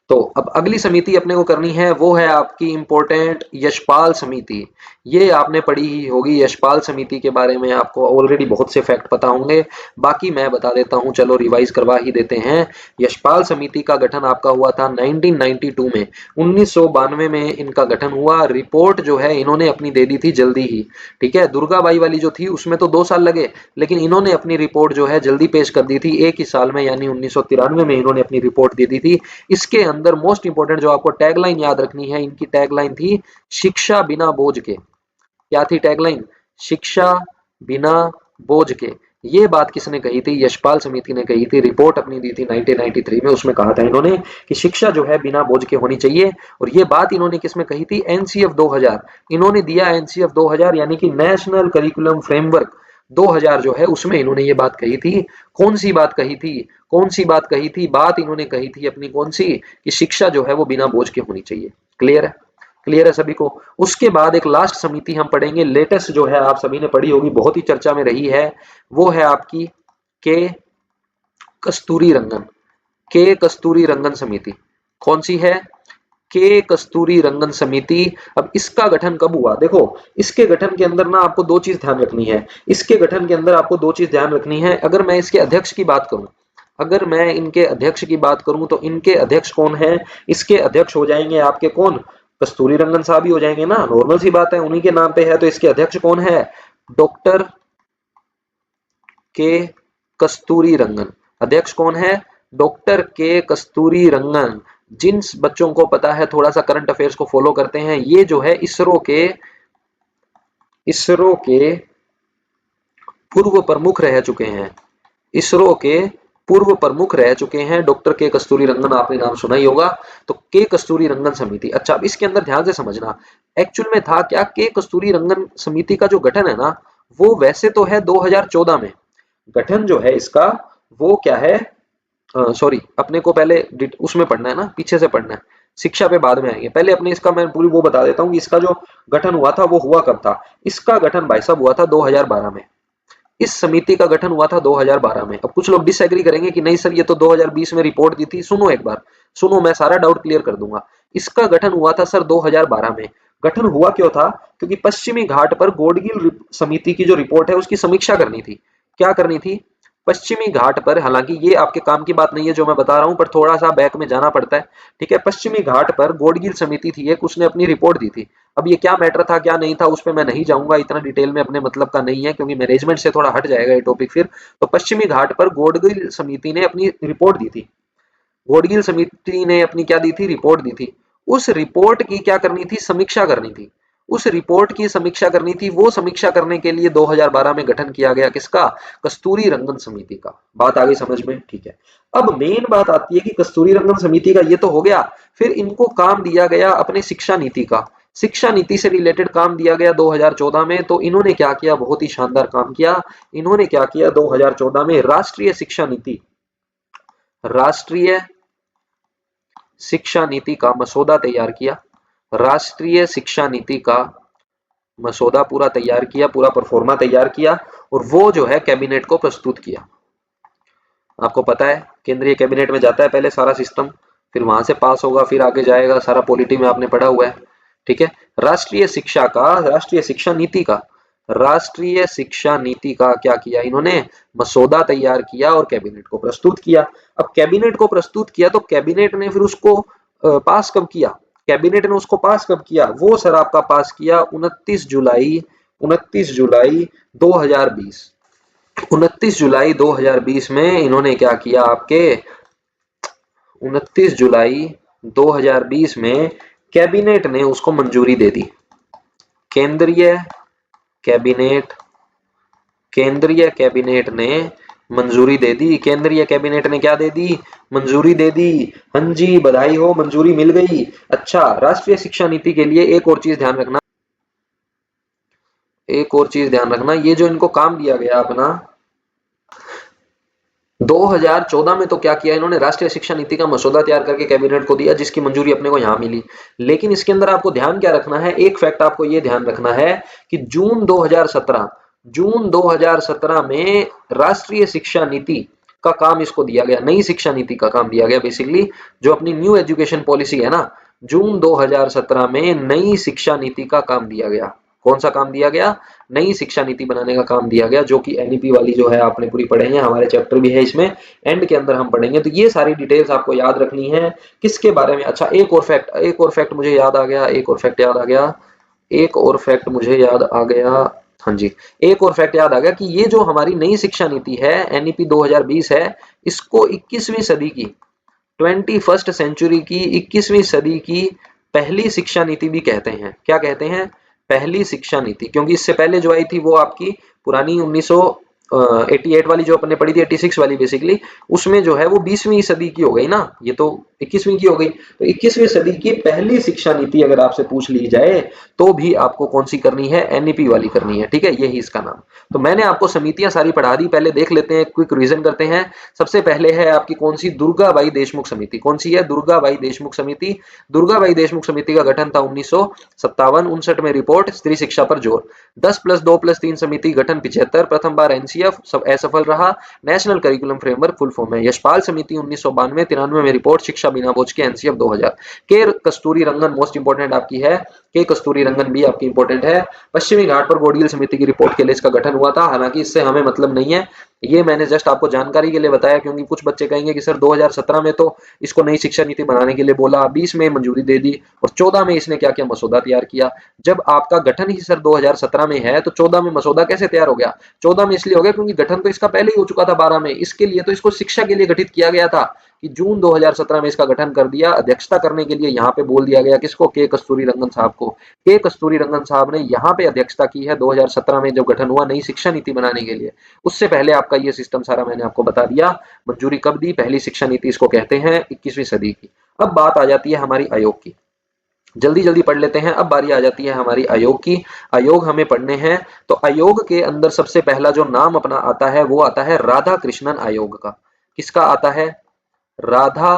तो अब अगली समिति अपने को करनी है, वो है आपकी इंपॉर्टेंट यशपाल समिति। ये आपने पढ़ी ही होगी। यशपाल समिति के बारे में आपको ऑलरेडी बहुत से फैक्ट पता होंगे, बाकी मैं बता देता हूं, चलो रिवाइज करवा ही देते हैं। यशपाल समिति का गठन आपका हुआ था 1992 में। 1992 में इनका गठन हुआ। रिपोर्ट जो है इन्होंने अपनी दे दी थी जल्दी ही, ठीक है। दुर्गाबाई वाली जो थी उसमें तो 2 साल लगे, लेकिन इन्होंने अपनी रिपोर्ट जो है जल्दी पेश कर दी थी, एक ही साल में, यानी 1993 में इन्होंने अपनी रिपोर्ट दे दी थी। इसके अंदर मोस्ट इंपोर्टेंट जो आपको टैगलाइन याद रखनी है, इनकी टैगलाइन थी शिक्षा बिना बोझ के। क्या थी टैगलाइन, शिक्षा बिना बोझ के। ये बात किसने कही थी, यशपाल समिति ने कही थी। रिपोर्ट अपनी दी थी 1993 में, उसमें कहा था इन्होंने कि शिक्षा जो है बिना बोझ के होनी चाहिए। और ये बात इन्होंने किसमें कही थी, एनसीएफ 2000। इन्होंने दिया एनसीएफ 2000, यानी कि नेशनल करिकुलम फ्रेमवर्क 2000 जो है उसमें इन्होंने ये बात कही थी। कौन सी बात कही थी, कौन सी बात कही थी, बात इन्होंने कही थी अपनी कौन सी, कि शिक्षा जो है वो बिना बोझ के होनी चाहिए। क्लियर है, क्लियर है सभी को। उसके बाद एक लास्ट समिति हम पढ़ेंगे, लेटेस्ट जो है आप सभी ने पढ़ी होगी, बहुत ही चर्चा में रही है, वो है आपकी के कस्तूरी रंगन, के कस्तूरी रंगन समिति कौन सी है? के कस्तूरी रंगन समिति। अब इसका गठन कब हुआ? देखो इसके गठन के अंदर ना आपको दो चीज ध्यान रखनी है, इसके गठन के अंदर आपको दो चीज ध्यान रखनी है। अगर मैं इसके अध्यक्ष की बात करूं, अगर मैं इनके अध्यक्ष की बात करूं तो इनके अध्यक्ष कौन है? इसके अध्यक्ष हो जाएंगे आपके कौन? कस्तूरी रंगन साहब ही हो जाएंगे ना, नॉर्मल सी बात है, उन्हीं के नाम पे है, तो इसके अध्यक्ष कौन है? डॉक्टर के कस्तूरी रंगन। अध्यक्ष कौन है? डॉक्टर के कस्तूरी रंगन। जिन बच्चों को पता है, थोड़ा सा करंट अफेयर्स को फॉलो करते हैं, ये जो है इसरो के पूर्व प्रमुख रह चुके हैं, इसरो के पूर्व प्रमुख रह चुके हैं डॉक्टर के कस्तूरी रंगन, आपने नाम सुना ही होगा। तो के कस्तूरी रंगन समिति। अच्छा, अब इसके अंदर ध्यान से समझना, एक्चुअल में था क्या? के कस्तूरी रंगन समिति का जो गठन है ना, वो वैसे तो है 2014 में, गठन जो है इसका वो क्या है, सॉरी अपने को पहले उसमें पढ़ना है ना, पीछे से पढ़ना है, शिक्षा पे बाद में आएंगे, पहले अपने इसका मैं पूरी वो बता देता हूँ कि इसका जो गठन हुआ था वो हुआ कब था। इसका गठन भाई साहब हुआ था 2012 में, इस समिति का गठन हुआ था 2012 में। अब कुछ लोग डिसएग्री करेंगे कि नहीं सर ये तो 2020 में रिपोर्ट दी थी। सुनो एक बार, सुनो, मैं सारा डाउट क्लियर कर दूंगा। इसका गठन हुआ था सर 2012 में। गठन हुआ क्यों था? क्योंकि पश्चिमी घाट पर गौडगिल समिति की जो रिपोर्ट है उसकी समीक्षा करनी थी। क्या करनी थी? पश्चिमी घाट पर, हालांकि ये आपके काम की बात नहीं है जो मैं बता रहा हूं, पर थोड़ा सा बैक में जाना पड़ता है, ठीक है। पश्चिमी घाट पर गौडगिल समिति थी एक, उसने अपनी रिपोर्ट दी थी। अब ये क्या मैटर था क्या नहीं था उस पर मैं नहीं जाऊंगा, इतना डिटेल में अपने मतलब का नहीं है, क्योंकि मैनेजमेंट से थोड़ा हट जाएगा ये टॉपिक फिर। तो पश्चिमी घाट पर गौडगिल समिति ने अपनी रिपोर्ट दी थी, गौडगिल समिति ने अपनी क्या दी थी? रिपोर्ट दी थी। उस रिपोर्ट की क्या करनी थी? समीक्षा करनी थी। उस रिपोर्ट की समीक्षा करनी थी। वो समीक्षा करने के लिए 2012 में गठन किया गया किसका? कस्तूरी रंगन समिति का। बात आ गई समझ में? ठीक है। अब मेन बात आती है कि कस्तूरी रंगन समिति का ये तो हो गया, फिर इनको काम दिया गया अपने शिक्षा नीति का। शिक्षा नीति से रिलेटेड काम दिया गया 2014 में। तो इन्होंने क्या किया? बहुत ही शानदार काम किया। इन्होंने क्या किया 2014 में? राष्ट्रीय शिक्षा नीति, राष्ट्रीय शिक्षा नीति का मसौदा तैयार किया। राष्ट्रीय शिक्षा नीति का मसौदा पूरा तैयार किया, पूरा परफॉर्मा तैयार किया, और वो जो है कैबिनेट को प्रस्तुत किया। आपको पता है केंद्रीय कैबिनेट में जाता है पहले सारा सिस्टम, फिर वहां से पास होगा, फिर आगे जाएगा, सारा पॉलिटी में आपने पढ़ा हुआ है, ठीक है। राष्ट्रीय शिक्षा का, राष्ट्रीय शिक्षा नीति का, राष्ट्रीय शिक्षा नीति का क्या किया इन्होंने? मसौदा तैयार किया और कैबिनेट को प्रस्तुत किया। अब कैबिनेट को प्रस्तुत किया तो कैबिनेट ने फिर उसको पास कब किया? कैबिनेट ने उसको पास कब किया? वो सर आपका पास किया 29 जुलाई 2020। 29 जुलाई 2020 में इन्होंने क्या किया? आपके 29 जुलाई 2020 में कैबिनेट ने उसको मंजूरी दे दी। केंद्रीय कैबिनेट, केंद्रीय कैबिनेट ने मंजूरी दे दी। केंद्रीय कैबिनेट ने क्या दे दी? मंजूरी दे दी। हाँ जी, बधाई हो, मंजूरी मिल गई। अच्छा, राष्ट्रीय शिक्षा नीति के लिए एक और चीज ध्यान रखना, एक और चीज ध्यान रखना, ये जो इनको काम दिया गया अपना 2014 में, तो क्या किया इन्होंने? राष्ट्रीय शिक्षा नीति का मसौदा तैयार करके कैबिनेट को दिया, जिसकी मंजूरी अपने को यहां मिली। लेकिन इसके अंदर आपको ध्यान क्या रखना है? एक फैक्ट आपको यह ध्यान रखना है कि जून 2017 में राष्ट्रीय शिक्षा नीति का काम इसको दिया गया, नई शिक्षा नीति का काम दिया गया बेसिकली, जो अपनी न्यू एजुकेशन पॉलिसी है ना, जून 2017 में नई शिक्षा नीति का काम दिया गया। कौन सा काम दिया गया? नई शिक्षा नीति बनाने का काम दिया गया, जो कि एनईपी वाली जो है आपने पूरी पढ़ेंगे, हमारे चैप्टर भी है इसमें, एंड के अंदर हम पढ़ेंगे। तो ये सारी डिटेल्स आपको याद रखनी है किसके बारे में। अच्छा, एक और फैक्ट मुझे याद आ गया, एक और फैक्ट याद आ गया, एक और फैक्ट मुझे याद आ गया, हाँ जी, एक और फैक्ट याद आ गया कि ये जो हमारी नई शिक्षा नीति है एनईपी 2020 है, इसको 21वीं सदी की, 21st सेंचुरी की, 21वीं सदी की पहली शिक्षा नीति भी कहते हैं। क्या कहते हैं? पहली शिक्षा नीति, क्योंकि इससे पहले जो आई थी वो आपकी पुरानी 1988 वाली जो अपने पढ़ी थी, 86 वाली बेसिकली, उसमें जो है वो 20वीं सदी की हो गई ना, ये तो 21वीं की हो गई। तो 21वीं सदी की पहली शिक्षा नीति अगर आपसे पूछ ली जाए तो भी आपको कौन सी करनी है, एनईपी वाली करनी है, ठीक है, यही इसका नाम। तो मैंने आपको समितियां सारी पढ़ा दी, पहले देख लेते हैं, क्विक रिवीजन करते हैं। सबसे पहले है आपकी कौन सी, दुर्गाबाई देशमुख समिति। कौन सी है, दुर्गाबाई देशमुख समिति। दुर्गाबाई देशमुख समिति का गठन था 1957-59 में। रिपोर्ट स्त्री शिक्षा पर जोर। 10+2+3 समिति गठन 75, प्रथम बार एनसीएफ सब असफल रहा। National curriculum framework full form है। यशपाल समिति 1992-93 में। रिपोर्ट शिक्षा बिना बोझ के, एनसीएफ 2000। के कस्तूरी रंगन मोस्ट इंपोर्टेंट आपकी है, के कस्तूरी रंगन भी आपकी इंपोर्टेंट है। पश्चिमी घाट पर गोडियल समिति की रिपोर्ट के लिए इसका गठन हुआ था, हालांकि इससे हमें मतलब नहीं है, ये मैंने जस्ट आपको जानकारी के लिए बताया, क्योंकि कुछ बच्चे कहेंगे कि सर 2017 में तो इसको नई शिक्षा नीति बनाने के लिए बोला, 20 में मंजूरी दे दी और 14 में इसने क्या किया, मसौदा तैयार किया। जब आपका गठन ही सर 2017 में है तो 14 में मसौदा कैसे तैयार हो गया? 14 में इसलिए हो गया क्योंकि गठन तो इसका पहले ही हो चुका था 12 में। इसके लिए तो इसको शिक्षा के लिए गठित किया गया था कि जून 2017 में इसका गठन कर दिया। अध्यक्षता करने के लिए यहाँ पे बोल दिया गया किसको, के कस्तूरी रंगन साहब को। के कस्तूरी रंगन साहब ने यहाँ पे अध्यक्षता की है 2017 में, जब गठन हुआ नई शिक्षा नीति बनाने के लिए। उससे पहले आपका ये सिस्टम सारा मैंने आपको बता दिया। मंजूरी कब दी, पहली शिक्षा नीति इसको कहते हैं, 21वीं सदी की। अब बात आ जाती है हमारी आयोग की, जल्दी जल्दी पढ़ लेते हैं। अब बारी आ जाती है हमारी आयोग की। आयोग हमें पढ़ने हैं, तो आयोग के अंदर सबसे पहला जो नाम अपना आता है वो आता है राधा कृष्णन आयोग का। किसका आता है, राधा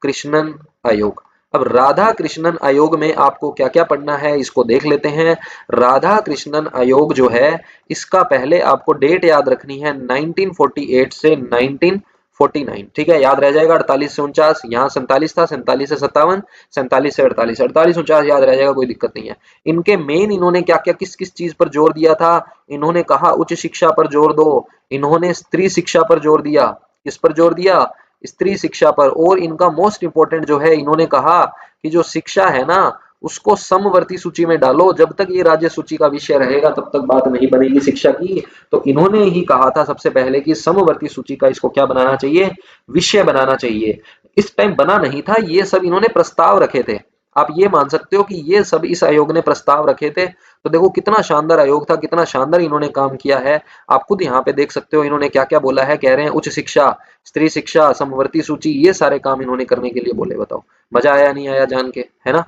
कृष्णन आयोग। अब राधा कृष्णन आयोग में आपको क्या क्या पढ़ना है इसको देख लेते हैं। राधा कृष्णन आयोग जो है, इसका पहले आपको डेट याद रखनी है 1948 से 1949, ठीक है, याद रह जाएगा। 48 से 49, यहाँ 47 था, 47 से 57, 47 से 48, 48 49 याद रह जाएगा, कोई दिक्कत नहीं है। इनके मेन इन्होंने क्या क्या किस किस चीज पर जोर दिया था, इन्होंने कहा उच्च शिक्षा पर जोर दो, इन्होंने स्त्री शिक्षा पर जोर दिया। किस पर जोर दिया, स्त्री शिक्षा पर। और इनका मोस्ट इंपोर्टेंट जो है, इन्होंने कहा कि जो शिक्षा है ना उसको समवर्ती सूची में डालो, जब तक ये राज्य सूची का विषय रहेगा तब तक बात नहीं बनेगी शिक्षा की। तो इन्होंने ही कहा था सबसे पहले कि समवर्ती सूची का इसको क्या बनाना चाहिए, विषय बनाना चाहिए। इस टाइम बना नहीं था, ये सब इन्होंने प्रस्ताव रखे थे। आप ये मान सकते हो कि ये सब इस आयोग ने प्रस्ताव रखे थे। तो देखो कितना शानदार आयोग था, कितना शानदार इन्होंने काम किया है। आप खुद यहाँ पे देख सकते हो इन्होंने क्या क्या बोला है। कह रहे हैं उच्च शिक्षा, स्त्री शिक्षा, समवर्ती सूची, ये सारे काम इन्होंने करने के लिए बोले। बताओ मजा आया नहीं आया जान के, है ना।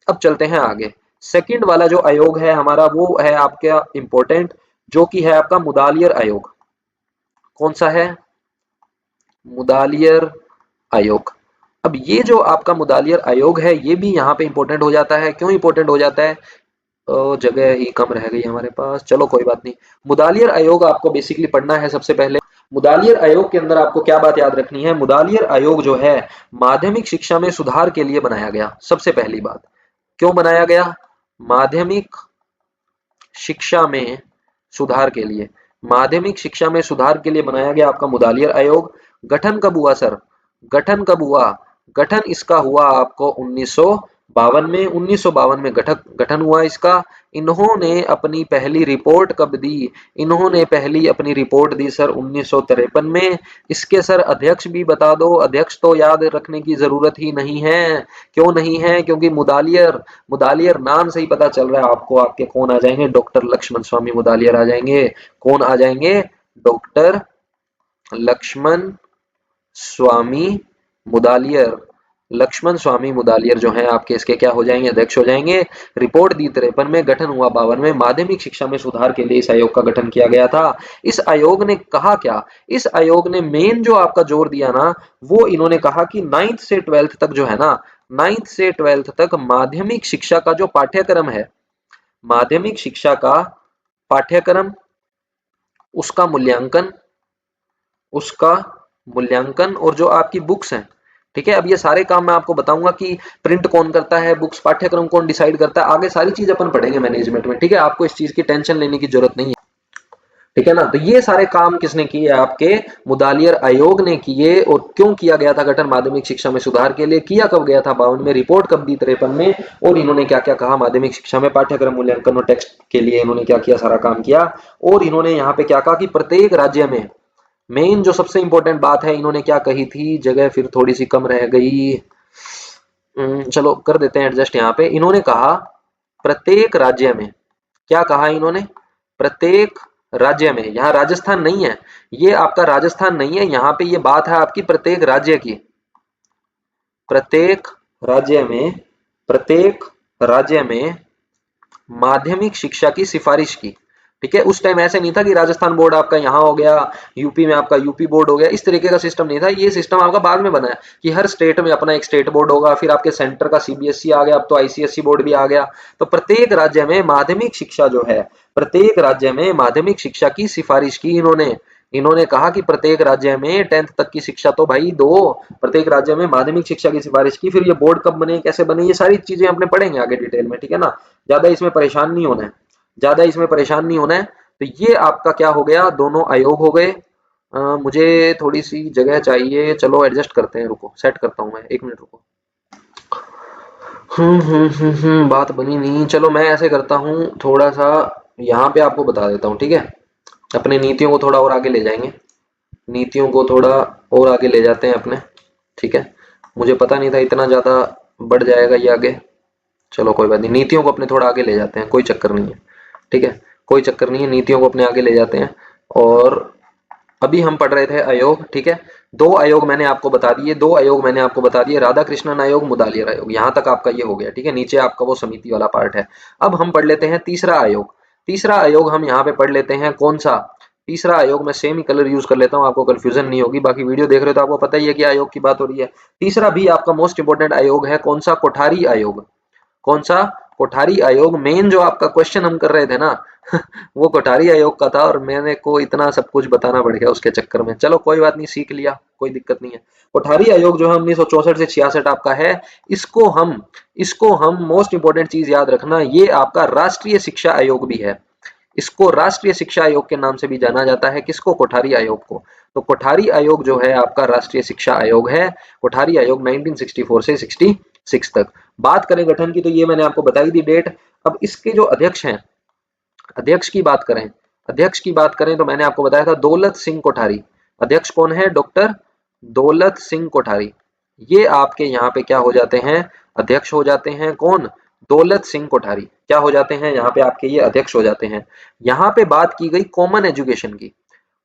अब चलते हैं आगे। सेकंड वाला जो आयोग है हमारा वो है आपका इंपॉर्टेंट, जो कि है आपका मुदालियर आयोग। कौन सा है, मुदालियर आयोग। अब ये जो आपका मुदालियर आयोग है ये भी यहाँ पे इंपॉर्टेंट हो जाता है। क्यों इंपॉर्टेंट हो जाता है, जगह ही कम रह गई हमारे पास, चलो कोई बात नहीं। मुदालियर आयोग आपको बेसिकली पढ़ना है सबसे पहले। मुदालियर आयोग के अंदर आपको क्या बात याद रखनी है, मुदालियर आयोग जो है माध्यमिक शिक्षा में सुधार के लिए बनाया गया। सबसे पहली बात, क्यों बनाया गया, माध्यमिक शिक्षा में सुधार के लिए। माध्यमिक शिक्षा में सुधार के लिए बनाया गया आपका मुदालियर आयोग। गठन कब हुआ सर, गठन कब हुआ, गठन इसका हुआ आपको 1952 में। 1952 में गठन हुआ इसका। इन्होंने अपनी पहली रिपोर्ट कब दी, इन्होंने पहली अपनी रिपोर्ट दी सर 1953 में। इसके सर अध्यक्ष भी बता दो, अध्यक्ष तो याद रखने की जरूरत ही नहीं है। क्यों नहीं है, क्योंकि मुदालियर, मुदालियर नाम से ही पता चल रहा है आपको, आपके कौन आ जाएंगे, डॉक्टर लक्ष्मण स्वामी मुदालियर आ जाएंगे। कौन आ जाएंगे, डॉक्टर लक्ष्मण स्वामी मुदालियर। लक्ष्मण स्वामी मुदालियर जो है आपके इसके क्या हो जाएंगे, अध्यक्ष हो जाएंगे। रिपोर्ट दी 53 में, गठन हुआ 52 में। माध्यमिक शिक्षा में सुधार के लिए इस आयोग का गठन किया गया था। इस आयोग ने कहा क्या, इस आयोग ने मेन जो आपका जोर दिया ना, वो इन्होंने कहा कि 9th से 12th तक जो है ना, 9th से 12th तक माध्यमिक शिक्षा का जो पाठ्यक्रम है, माध्यमिक शिक्षा का पाठ्यक्रम, उसका मूल्यांकन, उसका मूल्यांकन और जो आपकी बुक्स हैं, ठीक है। अब ये सारे काम मैं आपको बताऊंगा कि प्रिंट कौन करता है, बुक्स पाठ्यक्रम कौन डिसाइड करता है, आगे सारी चीज अपन पढ़ेंगे मैनेजमेंट में, ठीक है। आपको इस चीज की टेंशन लेने की जरूरत नहीं है, ठीक है ना। तो ये सारे काम किसने किए, आपके मुदालियर आयोग ने किए। और क्यों किया गया था गठन, माध्यमिक शिक्षा में सुधार के लिए। किया कब गया था, 52 में। रिपोर्ट कब दी, 53 में। और इन्होंने क्या क्या कहा, माध्यमिक शिक्षा में पाठ्यक्रम मूल्यांकन और टेक्स्ट के लिए इन्होंने क्या किया, सारा काम किया। और इन्होंने यहाँ पे क्या कहा कि प्रत्येक राज्य में, मेन जो सबसे इंपॉर्टेंट बात है इन्होंने क्या कही थी, जगह फिर थोड़ी सी कम रह गई, चलो कर देते हैं एडजस्ट। यहाँ पे इन्होंने कहा प्रत्येक राज्य में, क्या कहा इन्होंने, प्रत्येक राज्य में। यहाँ राजस्थान नहीं है, ये आपका राजस्थान नहीं है, यहाँ पे ये बात है आपकी प्रत्येक राज्य की। प्रत्येक राज्य में प्रत्येक राज्य में माध्यमिक शिक्षा की सिफारिश की। ठीक है, उस टाइम ऐसे नहीं था कि राजस्थान बोर्ड आपका यहाँ हो गया, यूपी में आपका यूपी बोर्ड हो गया, इस तरीके का सिस्टम नहीं था। ये सिस्टम आपका बाद में बना है कि हर स्टेट में अपना एक स्टेट बोर्ड होगा, फिर आपके सेंटर का सीबीएसई आ गया, अब तो आईसीएसई बोर्ड भी आ गया। तो प्रत्येक राज्य में माध्यमिक शिक्षा जो है, प्रत्येक राज्य में माध्यमिक शिक्षा की सिफारिश की इन्होंने। इन्होंने कहा कि प्रत्येक राज्य में 10th तक की शिक्षा तो भाई दो, प्रत्येक राज्य में माध्यमिक शिक्षा की सिफारिश की। फिर ये बोर्ड कब बने, कैसे बने, ये सारी चीजें अपने पढ़ेंगे आगे डिटेल में, ठीक है ना। ज्यादा इसमें परेशान नहीं होना है, ज्यादा इसमें परेशान नहीं होना है। तो ये आपका क्या हो गया, दोनों आयोग हो गए। मुझे थोड़ी सी जगह चाहिए, चलो एडजस्ट करते हैं, रुको सेट करता हूँ मैं, 1 मिनट रुको। बात बनी नहीं, चलो मैं ऐसे करता हूँ, थोड़ा सा यहाँ पे आपको बता देता हूँ, ठीक है। अपनी नीतियों को थोड़ा और आगे ले जाएंगे, नीतियों को थोड़ा और आगे ले जाते हैं अपने, ठीक है। मुझे पता नहीं था इतना ज्यादा बढ़ जाएगा ये आगे, चलो कोई बात नहीं, नीतियों को अपने थोड़ा आगे ले जाते हैं, कोई चक्कर नहीं है, ठीक है, कोई चक्कर नहीं है, नीतियों को अपने आगे ले जाते हैं। और अभी हम पढ़ रहे थे आयोग, ठीक है। दो आयोग मैंने आपको बता दिए, दो आयोग मैंने आपको बता दिए, राधा कृष्णन आयोग, मुदालियर आयोग, यहां तक आपका ये हो गया, ठीक है। नीचे आपका वो समिति वाला पार्ट है। अब हम पढ़ लेते हैं तीसरा आयोग। तीसरा आयोग हम यहाँ पे पढ़ लेते हैं, कौन सा तीसरा आयोग, मैं सेम ही कलर यूज कर लेता हूँ, आपको कंफ्यूजन नहीं होगी, बाकी वीडियो देख रहे हो तो आपको पता ही है कि आयोग की बात हो रही है। तीसरा भी आपका मोस्ट इंपोर्टेंट आयोग है, कौन सा, कोठारी आयोग। कौन सा, कोठारी आयोग। मेन जो आपका क्वेश्चन हम कर रहे थे ना वो कोठारी आयोग का था, और मैंने को इतना सब कुछ बताना पड़ गया उसके चक्कर में, चलो कोई बात नहीं, सीख लिया, कोई दिक्कत नहीं है। कोठारी आयोग जो है 1964 से 66 आपका है। इसको हम मोस्ट इंपोर्टेंट चीज याद रखना, ये आपका राष्ट्रीय शिक्षा आयोग भी है। इसको राष्ट्रीय शिक्षा आयोग के नाम से भी जाना जाता है, किसको, कोठारी आयोग को। तो कोठारी आयोग जो है आपका राष्ट्रीय शिक्षा आयोग है। कोठारी आयोग 1964 से 66 तक। बात करें गठन की, तो ये मैंने आपको बताई दी डेट। अब इसके जो अध्यक्ष हैं, अध्यक्ष की बात करें, अध्यक्ष की बात करें तो मैंने आपको बताया था दौलत सिंह कोठारी। अध्यक्ष कौन है, डॉक्टर दौलत सिंह कोठारी। ये आपके यहाँ पे क्या हो जाते हैं, अध्यक्ष हो जाते हैं, कौन, दौलत सिंह कोठारी क्या हो जाते हैं, यहाँ पे आपके ये अध्यक्ष हो जाते हैं। यहाँ पे बात की गई कॉमन एजुकेशन की,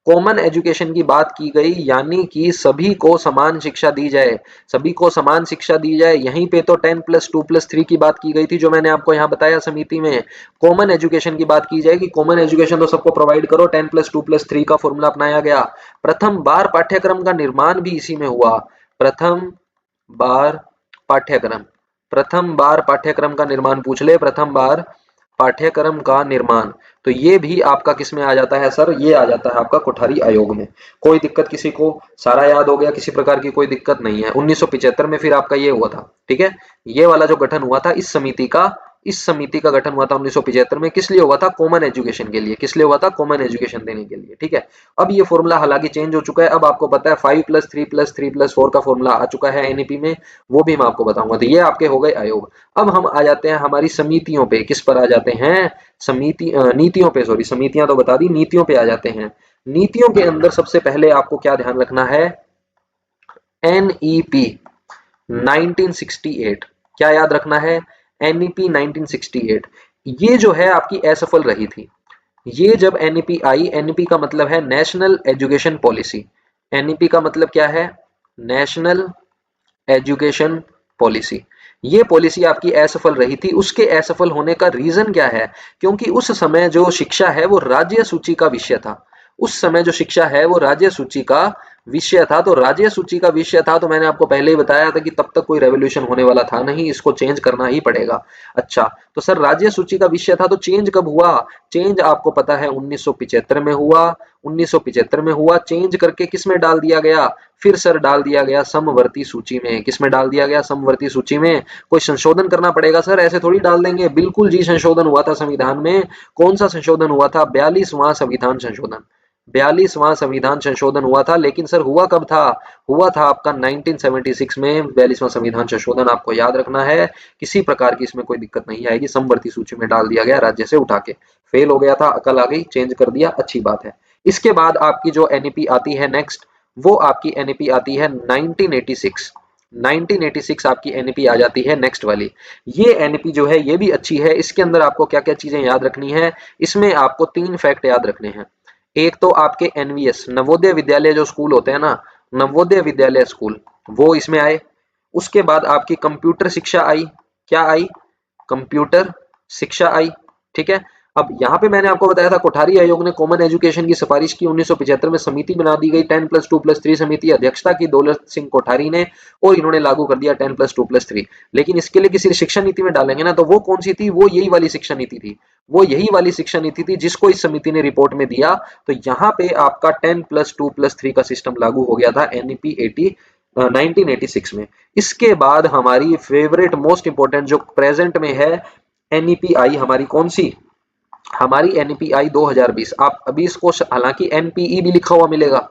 कॉमन एजुकेशन की बात की गई, यानी कि सभी को समान शिक्षा दी जाए, सभी को समान शिक्षा दी जाए। यहीं पे तो 10+2+3 की बात की गई थी, जो मैंने आपको यहाँ बताया समिति में। कॉमन एजुकेशन की बात की जाएगी, कॉमन एजुकेशन तो सबको प्रोवाइड करो, 10+2+3 का फॉर्मूला अपनाया गया। प्रथम बार पाठ्यक्रम का निर्माण भी इसी में हुआ। प्रथम बार पाठ्यक्रम, प्रथम बार पाठ्यक्रम का निर्माण पूछ ले, प्रथम बार पाठ्यक्रम का निर्माण, तो ये भी आपका किस में आ जाता है सर, ये आ जाता है आपका कोठारी आयोग में। कोई दिक्कत किसी को, सारा याद हो गया, किसी प्रकार की कोई दिक्कत नहीं है। 1975 में फिर आपका ये हुआ था, ठीक है। ये वाला जो गठन हुआ था इस समिति का गठन हुआ था 1975 में, किस लिए हुआ था, कॉमन एजुकेशन के लिए। किस लिए हुआ था, कॉमन एजुकेशन देने के लिए, ठीक है। अब ये फॉर्मूला हालांकि चेंज हो चुका है, अब आपको पता है 5+3+3+4 का फॉर्मूला आ चुका है एनईपी में, वो भी मैं आपको बताऊंगा। तो ये आपके हो गए आयोग। अब हम आ जाते हैं हमारी समितियों पे, किस पर आ जाते हैं, नीतियों पे, सॉरी समितियां तो बता दी, नीतियों पे आ जाते हैं। नीतियों के अंदर सबसे पहले आपको क्या ध्यान रखना है, एनईपी 1968, क्या याद रखना है, एनईपी 1968। ये जो है आपकी असफल रही थी। ये जब एनईपी आई, एनईपी का मतलब है नेशनल एजुकेशन पॉलिसी। एनईपी का मतलब क्या है, नेशनल एजुकेशन पॉलिसी। ये पॉलिसी आपकी असफल रही थी। उसके असफल होने का रीजन क्या है, क्योंकि उस समय जो शिक्षा है वो राज्य सूची का विषय था। उस समय जो शिक्षा है वो राज्य सूची का विषय था। तो राज्य सूची का विषय था, तो मैंने आपको पहले ही बताया था कि तब तक कोई रेवोल्यूशन होने वाला था नहीं, इसको चेंज करना ही पड़ेगा। अच्छा, तो सर राज्य सूची का विषय था, तो चेंज कब हुआ, चेंज आपको पता है 1975 में हुआ। 1975 में हुआ, चेंज करके किस में डाल दिया गया, फिर सर डाल दिया गया समवर्ती सूची में। किस में डाल दिया गया, समवर्ती सूची में। कोई संशोधन करना पड़ेगा सर, ऐसे थोड़ी डाल देंगे, बिल्कुल जी संशोधन हुआ था संविधान में। कौन सा संशोधन हुआ था, 42वां संविधान संशोधन, 42वां संविधान संशोधन हुआ था। लेकिन सर हुआ कब था, हुआ था आपका 1976 में 42वां संविधान संशोधन, आपको याद रखना है। किसी प्रकार की इसमें कोई दिक्कत नहीं आएगी, समवर्ती सूची में डाल दिया गया राज्य से उठा के। फेल हो गया था, अकल आ गई, चेंज कर दिया, अच्छी बात है। इसके बाद आपकी जो एनईपी आती है नेक्स्ट, वो आपकी एनईपी आती है 1986। 1986 आपकी एनईपी आ जाती है नेक्स्ट वाली। ये एनईपी जो है ये भी अच्छी है। इसके अंदर आपको क्या क्या चीजें याद रखनी है, इसमें आपको 3 फैक्ट याद रखने हैं। एक तो आपके एनवीएस, नवोदय विद्यालय जो स्कूल होते हैं ना, नवोदय विद्यालय स्कूल, वो इसमें आए। उसके बाद आपकी कंप्यूटर शिक्षा आई, क्या आई, कंप्यूटर शिक्षा आई, ठीक है। अब यहाँ पे मैंने आपको बताया था कोठारी आयोग ने कॉमन एजुकेशन की सिफारिश की, 1975 में समिति बना दी गई 10+2+3 समिति, अध्यक्षता की दौलत सिंह कोठारी ने, और इन्होंने लागू कर दिया 10+2+3। लेकिन इसके लिए किसी शिक्षा नीति में डालेंगे ना, तो वो कौन सी थी, वो यही वाली शिक्षा नीति थी, वो यही वाली शिक्षा नीति थी जिसको इस समिति ने रिपोर्ट में दिया। तो यहाँ पे आपका 10+2+3 का सिस्टम लागू हो गया था एनईपी 1986 में। इसके बाद हमारी फेवरेट मोस्ट इंपोर्टेंट जो प्रेजेंट में है एनईपी आई हमारी, कौन सी, हमारी एनपीआई 2020। आप अभी इसको हालांकि एनपीई भी लिखा हुआ मिलेगा,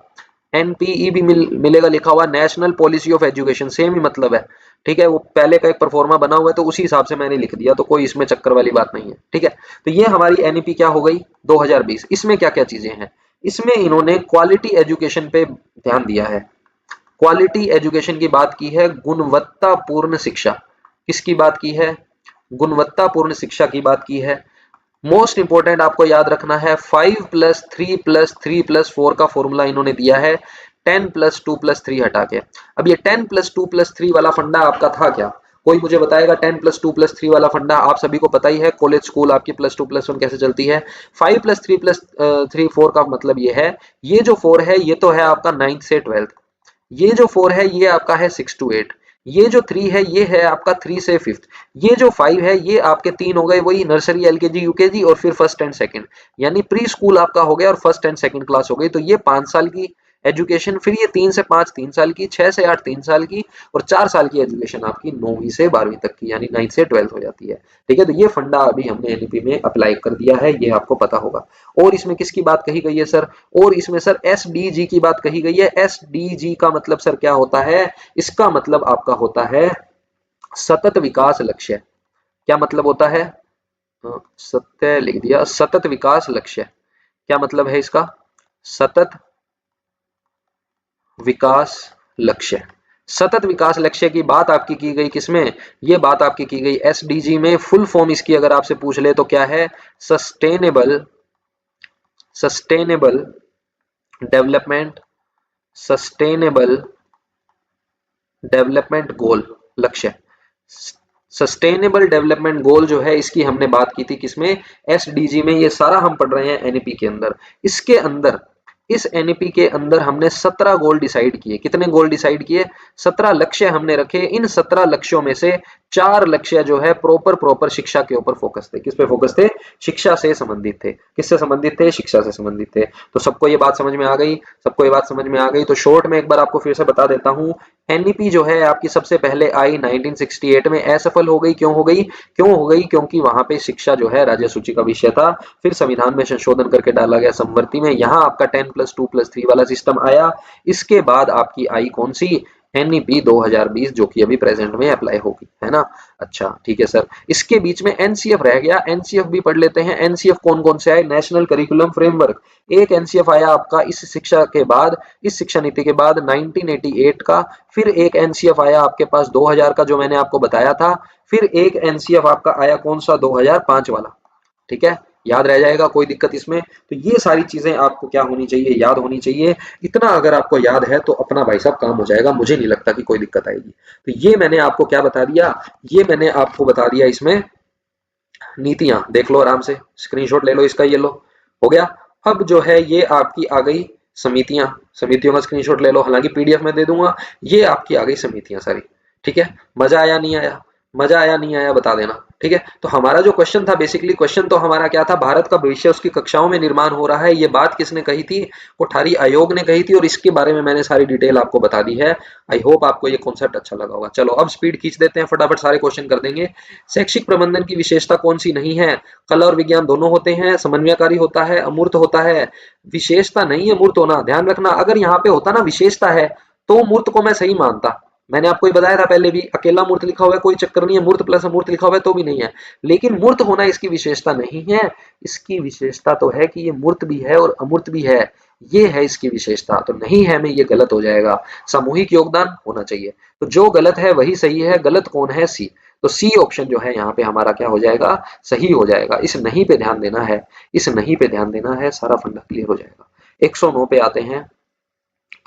एनपीई भी मिलेगा लिखा हुआ, national policy of education, same ही मतलब है, ठीक है। वो पहले का एक परफॉर्मा बना हुआ है तो उसी हिसाब से मैंने लिख दिया, तो कोई इसमें चक्कर वाली बात नहीं है, ठीक है। तो ये हमारी एनईपी क्या हो गई 2020। इसमें क्या क्या चीजें हैं, इसमें इन्होंने क्वालिटी एजुकेशन पे ध्यान दिया है, क्वालिटी एजुकेशन की बात की है, गुणवत्तापूर्ण शिक्षा, किसकी बात की है, गुणवत्तापूर्ण शिक्षा की बात की है। मोस्ट इंपोर्टेंट आपको याद रखना है 5+3+3+4 का फॉर्मूला इन्होंने दिया है 10+2+3 हटा के। अब ये 10+2+3 वाला फंडा आपका था क्या, कोई मुझे बताएगा 10+2+3 वाला फंडा, आप सभी को पता ही है, कॉलेज स्कूल आपकी +2+1 कैसे चलती है। 5+3+3 4 का मतलब ये है, ये जो 4 है ये तो है आपका 9th से 12th, ये जो 4 है ये आपका है 6 to 8, ये जो 3 है ये है आपका 3 से 5th, ये जो 5 है ये आपके 3 हो गए वही नर्सरी एलकेजी यूकेजी और फिर फर्स्ट एंड सेकंड, यानी प्री स्कूल आपका हो गया और फर्स्ट एंड सेकंड क्लास हो गई। तो ये 5 साल की एजुकेशन, फिर ये 3 से 5 3 साल की, 6 से 8 3 साल की, और 4 साल की एजुकेशन आपकी 9वीं से 12वीं तक की, यानी 9th से 12th हो जाती है, ठीक है। तो ये फंडा अभी हमने एनईपी में अप्लाई कर दिया है, ये आपको पता होगा। और इसमें किसकी बात कही गई है सर, और इसमें सर एसडीजी की बात कही गई है। एसडीजी का मतलब सर क्या होता है, इसका मतलब आपका होता है सतत विकास लक्ष्य। क्या मतलब होता है, सत्य लिख दिया, सतत विकास लक्ष्य, क्या मतलब है इसका, सतत विकास लक्ष्य। सतत विकास लक्ष्य की बात आपकी की गई किसमें, ये बात आपकी की गई एसडीजी में। फुल फॉर्म इसकी अगर आपसे पूछ ले तो क्या है, sustainable sustainable development, sustainable development goal, लक्ष्य। सस्टेनेबल डेवलपमेंट गोल जो है इसकी हमने बात की थी किसमें, एसडीजी में। ये सारा हम पढ़ रहे हैं एनईपी के अंदर। इसके अंदर, इस एनईपी के अंदर हमने 17 गोल डिसाइड किए। कितने गोल डिसाइड किए, 17 लक्ष्य हमने रखे। इन 17 लक्ष्यों में से 4 लक्ष्य जो है प्रॉपर शिक्षा के ऊपर फोकस थे। किस पे फोकस थे, शिक्षा से संबंधित थे। किससे संबंधित थे, शिक्षा से संबंधित थे। तो सबको ये बात समझ में आ गई, सबको ये बात समझ में आ गई। तो शॉर्ट में एक बार आपको फिर से बता देता हूं, एनईपी जो है आपकी सबसे पहले आई 1968 में, असफल हो गई। क्यों हो गई, क्योंकि वहां पे शिक्षा जो है राज्य सूची का विषय था। फिर संविधान में संशोधन करके डाला गया समवर्ती में, यहाँ आपका 10+2+3 वाला सिस्टम आया। इसके बाद आपकी आई कौन सी, एनईपी 2020, जो कि अभी प्रेजेंट में अप्लाई होगी, है ना। अच्छा ठीक है सर, इसके बीच में एनसीएफ रह गया, एनसीएफ भी पढ़ लेते हैं। एनसीएफ कौन कौन से आए, नेशनल करिकुलम फ्रेमवर्क, एक एनसीएफ आया आपका इस शिक्षा के बाद, इस शिक्षा नीति के बाद 1988 का। फिर एक एनसीएफ आया आपके पास 2000 का, जो मैंने आपको बताया था। फिर एक एनसीएफ आपका आया कौन सा, 2005 वाला, ठीक है, याद रह जाएगा, कोई दिक्कत इसमें। तो ये सारी चीजें आपको क्या होनी चाहिए, याद होनी चाहिए। इतना अगर आपको याद है तो अपना भाई साहब काम हो जाएगा, मुझे नहीं लगता कि कोई दिक्कत आएगी। तो ये मैंने आपको क्या बता दिया, ये मैंने आपको बता दिया इसमें नीतियां। देख लो आराम से, स्क्रीनशॉट ले लो इसका, ये लो, हो गया। अब जो है ये आपकी आ गई समितियां, समितियों का स्क्रीनशॉट ले लो, हालांकि पीडीएफ में दे दूंगा। ये आपकी आ गई समितियां सारी, ठीक है। मजा आया नहीं आया, मजा आया नहीं आया बता देना, ठीक है। तो हमारा जो क्वेश्चन था, बेसिकली क्वेश्चन तो हमारा क्या था, भारत का भविष्य उसकी कक्षाओं में निर्माण हो रहा है। ये बात किसने कही थी, कोठारी आयोग ने कही थी, और इसके बारे में मैंने सारी डिटेल आपको बता दी है। आई होप आपको ये कॉन्सेप्ट अच्छा लगा होगा। चलो अब स्पीड खींच देते हैं, फटाफट सारे क्वेश्चन कर देंगे। शैक्षिक प्रबंधन की विशेषता कौन सी नहीं है, कला और विज्ञान दोनों होते हैं, समन्वयकारी होता है, अमूर्त होता है। विशेषता नहीं है मूर्त होना, ध्यान रखना। अगर यहाँ पे होता ना विशेषता है तो मूर्त को मैं सही मानता, मैंने आपको ये बताया था पहले भी, अकेला मूर्त लिखा हुआ है कोई चक्कर नहीं है, मूर्त प्लस अमूर्त लिखा हुआ है तो भी नहीं है। लेकिन मूर्त होना इसकी विशेषता नहीं है, इसकी विशेषता तो है कि ये मूर्त भी है और अमूर्त भी है, ये है इसकी विशेषता। तो नहीं है में ये गलत हो जाएगा। सामूहिक योगदान होना चाहिए, तो जो गलत है वही सही है, गलत कौन है, सी। तो सी ऑप्शन जो है यहाँ पे हमारा क्या हो जाएगा, सही हो जाएगा। इस नहीं पे ध्यान देना है, इस नहीं पे ध्यान देना है, सारा फंडा क्लियर हो जाएगा। 109 पे आते हैं।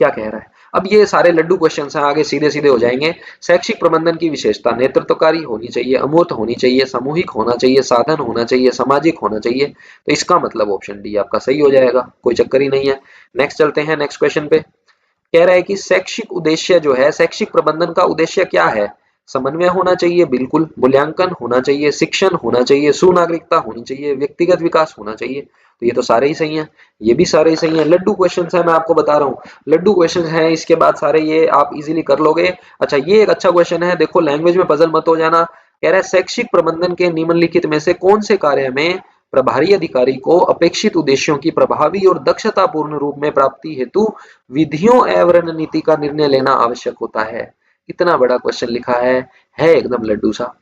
क्या कह रहा है। अब ये सारे लड्डू क्वेश्चन हैं, आगे सीधे सीधे हो जाएंगे। शैक्षिक प्रबंधन की विशेषता नेतृत्वकारी होनी चाहिए, अमूर्त होनी चाहिए, सामूहिक होना चाहिए, साधन होना चाहिए, सामाजिक होना चाहिए। तो इसका मतलब ऑप्शन डी आपका सही हो जाएगा, कोई चक्कर ही नहीं है। नेक्स्ट चलते हैं नेक्स्ट क्वेश्चन पे। कह रहा है कि शैक्षिक उद्देश्य जो है, शैक्षिक प्रबंधन का उद्देश्य क्या है। समन्वय होना चाहिए, बिल्कुल। मूल्यांकन होना चाहिए, शिक्षण होना चाहिए, सुनागरिकता होनी चाहिए, व्यक्तिगत विकास होना चाहिए। तो ये तो सारे ही सही हैं, ये भी सारे ही सही हैं। लड्डू क्वेश्चंस है, मैं आपको बता रहा हूँ, लड्डू क्वेश्चंस हैं, इसके बाद सारे ये आप इजीली कर लोगे। अच्छा, ये एक अच्छा क्वेश्चन है, देखो लैंग्वेज में पजल मत हो जाना। कह रहा है शैक्षिक प्रबंधन के निम्नलिखित में से कौन से कार्य में प्रभारी अधिकारी को अपेक्षित उद्देश्यों की प्रभावी और दक्षतापूर्ण रूप में प्राप्ति हेतु विधियों एवं रणनीति का निर्णय लेना आवश्यक होता है। इतना बड़ा क्वेश्चन लिखा है एकदम लड्डू सा,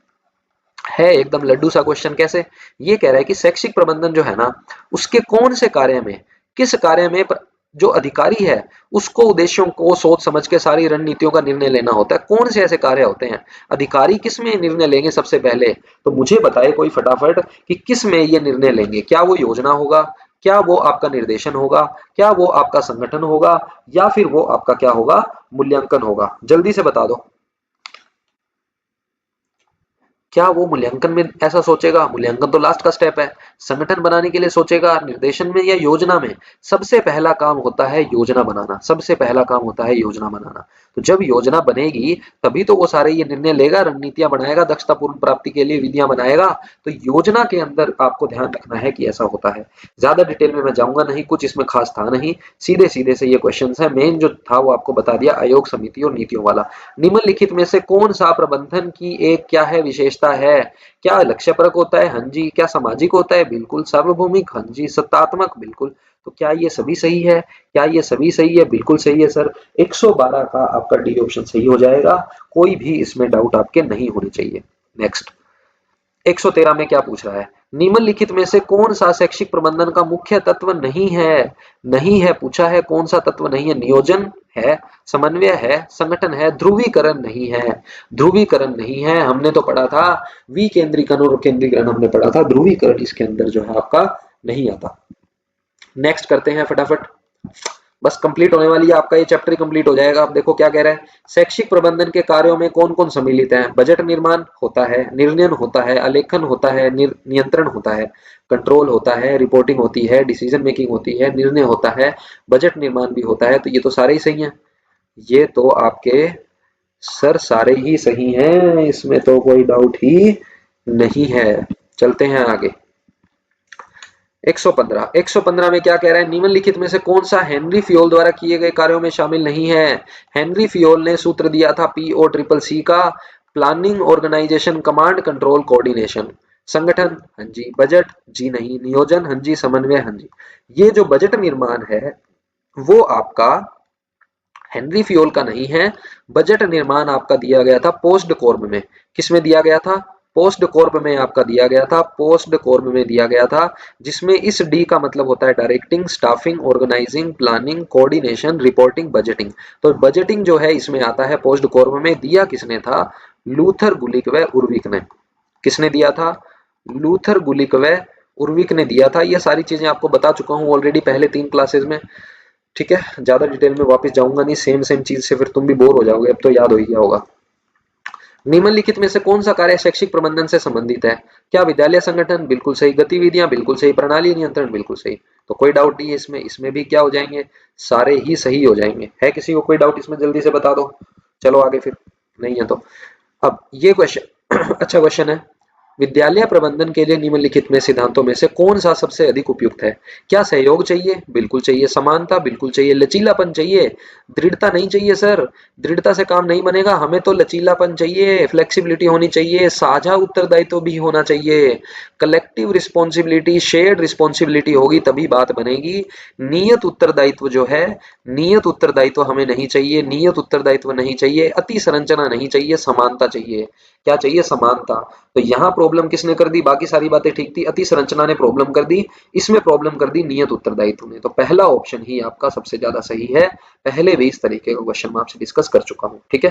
है एकदम लड्डू सा क्वेश्चन। कैसे, ये कह रहा है कि शैक्षिक प्रबंधन जो है ना, उसके कौन से कार्य में, किस कार्य में जो अधिकारी है उसको उद्देश्यों को सोच समझ के सारी रणनीतियों का निर्णय लेना होता है। कौन से ऐसे कार्य होते हैं, अधिकारी किस में निर्णय लेंगे सबसे पहले, तो मुझे बताए कोई फटाफट कि किस में ये निर्णय लेंगे। क्या वो योजना होगा, क्या वो आपका निर्देशन होगा, क्या वो आपका संगठन होगा, या फिर वो आपका क्या होगा, मूल्यांकन होगा। जल्दी से बता दो, क्या वो मूल्यांकन में ऐसा सोचेगा, मूल्यांकन तो लास्ट का स्टेप है। संगठन बनाने के लिए सोचेगा, निर्देशन में या योजना में। सबसे पहला काम होता है योजना बनाना, सबसे पहला काम होता है योजना बनाना। तो जब योजना बनेगी तभी तो वो सारे ये निर्णय लेगा, रणनीतियां बनाएगा, दक्षतापूर्ण प्राप्ति के लिए विधियां बनाएगा। तो योजना के अंदर आपको ध्यान रखना है कि ऐसा होता है। ज्यादा डिटेल में मैं जाऊंगा नहीं, कुछ इसमें खास था नहीं, सीधे सीधे से ये क्वेश्चन है। मेन जो था वो आपको बता दिया, आयोग, समिति और नीतियों वाला। निम्नलिखित में से कौन सा प्रबंधन की एक क्या है विशेषता है। क्या लक्ष्यपरक होता है, हाँ जी। क्या सामाजिक होता है, बिल्कुल। सार्वभौमिक, हाँ जी। सत्तात्मक, बिल्कुल। तो क्या ये सभी सही है, क्या ये सभी सही है, बिल्कुल सही है सर। 112 का आपका डी ऑप्शन सही हो जाएगा, कोई भी इसमें डाउट आपके नहीं होने चाहिए। नेक्स्ट 113 में क्या पूछ रहा है, निम्नलिखित में से कौन सा शैक्षिक प्रबंधन का मुख्य तत्व नहीं है। नहीं है पूछा है, कौन सा तत्व नहीं है। नियोजन है, समन्वय है, संगठन है, ध्रुवीकरण नहीं है। ध्रुवीकरण नहीं है, हमने तो पढ़ा था विकेंद्रीकरण और केंद्रीकरण हमने पढ़ा था, ध्रुवीकरण इसके अंदर जो है आपका नहीं आता। नेक्स्ट करते हैं फटाफट, बस कंप्लीट होने वाली है, आपका ये चैप्टर कंप्लीट हो जाएगा। आप देखो क्या कह रहा है, शैक्षिक प्रबंधन के कार्यों में कौन कौन सम्मिलित है। बजट निर्माण होता है, निर्णय होता है, आलेखन होता है, नियंत्रण होता है, कंट्रोल होता है, रिपोर्टिंग होती है, डिसीजन मेकिंग होती है, निर्णय होता है, बजट निर्माण भी होता है। तो ये तो सारे ही सही हैं, ये तो आपके सर सारे ही सही हैं, इसमें तो कोई डाउट ही नहीं है। चलते हैं आगे। 115 में क्या कह रहा है, निम्नलिखित में से कौन सा हेनरी फियोल द्वारा किए गए कार्यों में शामिल नहीं है। हेनरी फियोल ने सूत्र दिया था पीओ ट्रिपल सी का, planning, organisation, command, control, coordination. संगठन, हाँ जी। बजट, जी नहीं। नियोजन, हाँ जी। समन्वय, हाँ जी। ये जो बजट निर्माण है वो आपका हेनरी फियोल का नहीं है। बजट निर्माण आपका दिया गया था पोस्ट कॉर्प में। किसमें दिया गया था, पोस्ट कॉर्प में आपका दिया गया था, पोस्ट कॉर्प में दिया गया था, जिसमें इस डी का मतलब होता है directing, staffing, organising, planning, coordination, reporting, budgeting. तो बजटिंग जो है इसमें आता है पोस्ट कॉर्प में। दिया किसने था, लूथर, गुलिक व उर्विक ने। किसने दिया था, लूथर, गुलिक व उर्विक ने दिया था। ये सारी चीजें आपको बता चुका हूं ऑलरेडी पहले 3 क्लासेस में, ठीक है। ज्यादा डिटेल में वापस जाऊंगा नहीं, सेम सेम चीज से फिर तुम भी बोर हो जाओगे, अब तो याद हो ही गया होगा। निम्नलिखित में से कौन सा कार्य शैक्षिक प्रबंधन से संबंधित है। क्या विद्यालय संगठन, बिल्कुल सही। गतिविधियां, बिल्कुल सही। प्रणाली नियंत्रण, बिल्कुल सही। तो कोई डाउट नहीं है इसमें, इसमें भी क्या हो जाएंगे, सारे ही सही हो जाएंगे। है किसी को कोई डाउट इसमें, जल्दी से बता दो। चलो आगे फिर, नहीं है तो अब ये क्वेश्चन अच्छा क्वेश्चन है, विद्यालय प्रबंधन के लिए निम्नलिखित में सिद्धांतों में से कौन सा सबसे अधिक उपयुक्त है। क्या सहयोग चाहिए, बिल्कुल चाहिए। समानता, बिल्कुल चाहिए। लचीलापन चाहिए, दृढ़ता नहीं चाहिए सर, दृढ़ता से काम नहीं बनेगा, हमें तो लचीलापन चाहिए, फ्लेक्सिबिलिटी होनी चाहिए, साझा उत्तरदायित्व भी होना चाहिए, कलेक्टिव रिस्पॉन्सिबिलिटी, शेयर्ड रिस्पॉन्सिबिलिटी होगी तभी बात बनेगी। नियत उत्तरदायित्व जो है, नियत उत्तरदायित्व हमें नहीं चाहिए, नियत उत्तरदायित्व नहीं चाहिए, अति संरचना नहीं चाहिए, समानता चाहिए। क्या चाहिए, समानता। तो यहाँ प्रॉब्लम किसने कर दी, बाकी सारी बातें ठीक थी, अति संरचना ने प्रॉब्लम कर दी, इसमें प्रॉब्लम कर दी नियत उत्तरदायित्व ने। तो पहला ऑप्शन ही आपका सबसे ज्यादा सही है। पहले भी इस तरीके का क्वेश्चन मैं आपसे डिस्कस कर चुका हूं, ठीक है।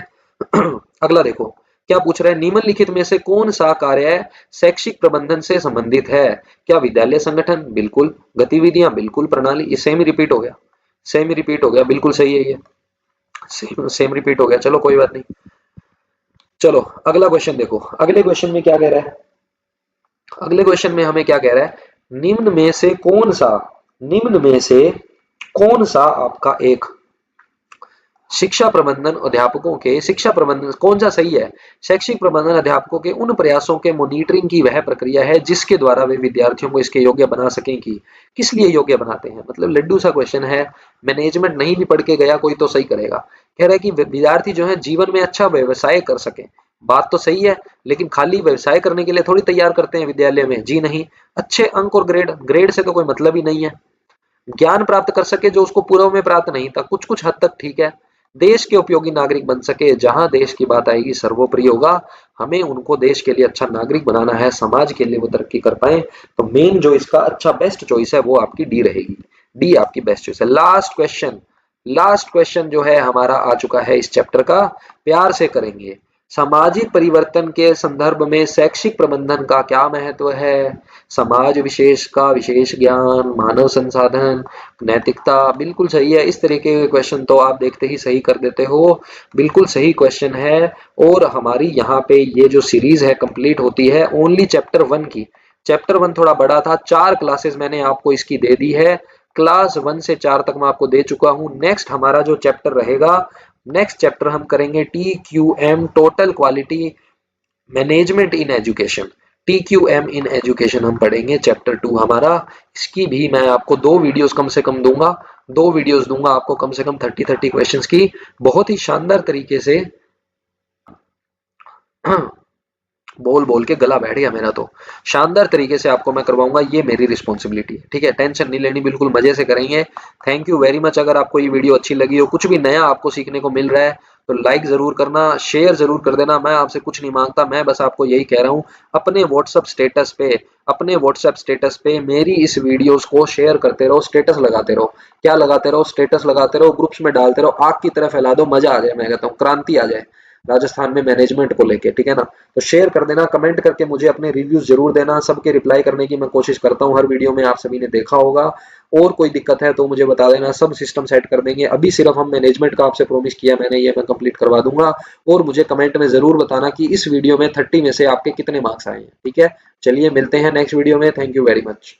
अगला देखो क्या पूछ रहा है, निम्नलिखित में से कौन सा कार्य शैक्षिक प्रबंधन से संबंधित है। क्या विद्यालय संगठन, बिल्कुल। गतिविधियां, बिल्कुल। प्रणाली, ये सेम ही रिपीट हो गया। सेम ही रिपीट हो गया, बिल्कुल सही है ये, सेम सेम रिपीट हो गया, चलो कोई बात नहीं। चलो अगला क्वेश्चन देखो, अगले क्वेश्चन में क्या कह रहा है, अगले क्वेश्चन में हमें क्या कह रहा है, निम्न में से कौन सा, निम्न में से कौन सा आपका एक शिक्षा प्रबंधन अध्यापकों के, शिक्षा प्रबंधन कौन सा सही है, शैक्षिक प्रबंधन अध्यापकों के उन प्रयासों के मॉनिटरिंग की वह प्रक्रिया है जिसके द्वारा वे विद्यार्थियों को इसके योग्य बना सकें, कि किस लिए योग्य बनाते हैं, मतलब लड्डू सा क्वेश्चन है, मैनेजमेंट नहीं भी पढ़ के गया कोई तो सही करेगा। कह रहा है कि विद्यार्थी जो है जीवन में अच्छा व्यवसाय कर सके, बात तो सही है, लेकिन खाली व्यवसाय करने के लिए थोड़ी तैयार करते हैं विद्यालय में, जी नहीं। अच्छे अंक और ग्रेड, ग्रेड से तो कोई मतलब ही नहीं है। ज्ञान प्राप्त कर सके जो उसको पूर्व में प्राप्त नहीं था, कुछ कुछ हद तक ठीक है। देश के उपयोगी नागरिक बन सके, जहां देश की बात आएगी सर्वोपरि होगा, हमें उनको देश के लिए अच्छा नागरिक बनाना है, समाज के लिए वो तरक्की कर पाए, तो मेन जो इसका अच्छा बेस्ट चॉइस है वो आपकी डी रहेगी, डी आपकी बेस्ट चॉइस है। लास्ट क्वेश्चन, लास्ट क्वेश्चन जो है हमारा आ चुका है इस चैप्टर का, प्यार से करेंगे। सामाजिक परिवर्तन के संदर्भ में शैक्षिक प्रबंधन का क्या महत्व है, समाज विशेष का विशेष ज्ञान, मानव संसाधन, नैतिकता, बिल्कुल सही है। इस तरीके के क्वेश्चन तो आप देखते ही सही कर देते हो, बिल्कुल सही क्वेश्चन है। और हमारी यहाँ पे ये जो सीरीज है कंप्लीट होती है ओनली चैप्टर 1 की। चैप्टर 1 थोड़ा बड़ा था, 4 क्लासेस मैंने आपको इसकी दे दी है, क्लास 1 से 4 तक मैं आपको दे चुका हूँ। नेक्स्ट हमारा जो चैप्टर रहेगा, नेक्स्ट चैप्टर हम करेंगे TQM, total quality management in education, TQM in education हम पढ़ेंगे, चैप्टर 2 हमारा। इसकी भी मैं आपको 2 वीडियोस कम से कम दूंगा, 2 वीडियोस दूंगा आपको कम से कम 30 क्वेश्चंस की, बहुत ही शानदार तरीके से बोल बोल के गला बैठ गया मेरा तो, शानदार तरीके से आपको मैं करवाऊंगा, ये मेरी रिस्पॉन्सिबिलिटी है, ठीक है, टेंशन नहीं लेनी, बिल्कुल मजे से करेंगे। Thank you very much. अगर आपको ये वीडियो अच्छी लगी हो, कुछ भी नया आपको सीखने को मिल रहा है, तो लाइक जरूर करना, शेयर जरूर कर देना, मैं आपसे कुछ नहीं मांगता, मैं बस आपको यही कह रहा हूँ, अपने व्हाट्सएप स्टेटस पे, अपने व्हाट्सएप स्टेटस पे मेरी इस वीडियोस को शेयर करते रहो, स्टेटस लगाते रहो, क्या लगाते रहो, स्टेटस लगाते रहो, ग्रुप्स में डालते रहो, आग की तरह फैला दो, मजा आ जाए, मैं कहता हूँ क्रांति आ जाए राजस्थान में मैनेजमेंट को लेके, ठीक है ना। तो शेयर कर देना, कमेंट करके मुझे अपने रिव्यूज जरूर देना, सबके रिप्लाई करने की मैं कोशिश करता हूँ हर वीडियो में, आप सभी ने देखा होगा। और कोई दिक्कत है तो मुझे बता देना, सब सिस्टम सेट कर देंगे। अभी सिर्फ हम मैनेजमेंट का आपसे प्रॉमिस किया मैंने, ये मैं कंप्लीट करवा दूंगा। और मुझे कमेंट में जरूर बताना कि इस वीडियो में 30 में से आपके कितने मार्क्स आए हैं, ठीक है। चलिए मिलते हैं नेक्स्ट वीडियो में, थैंक यू वेरी मच।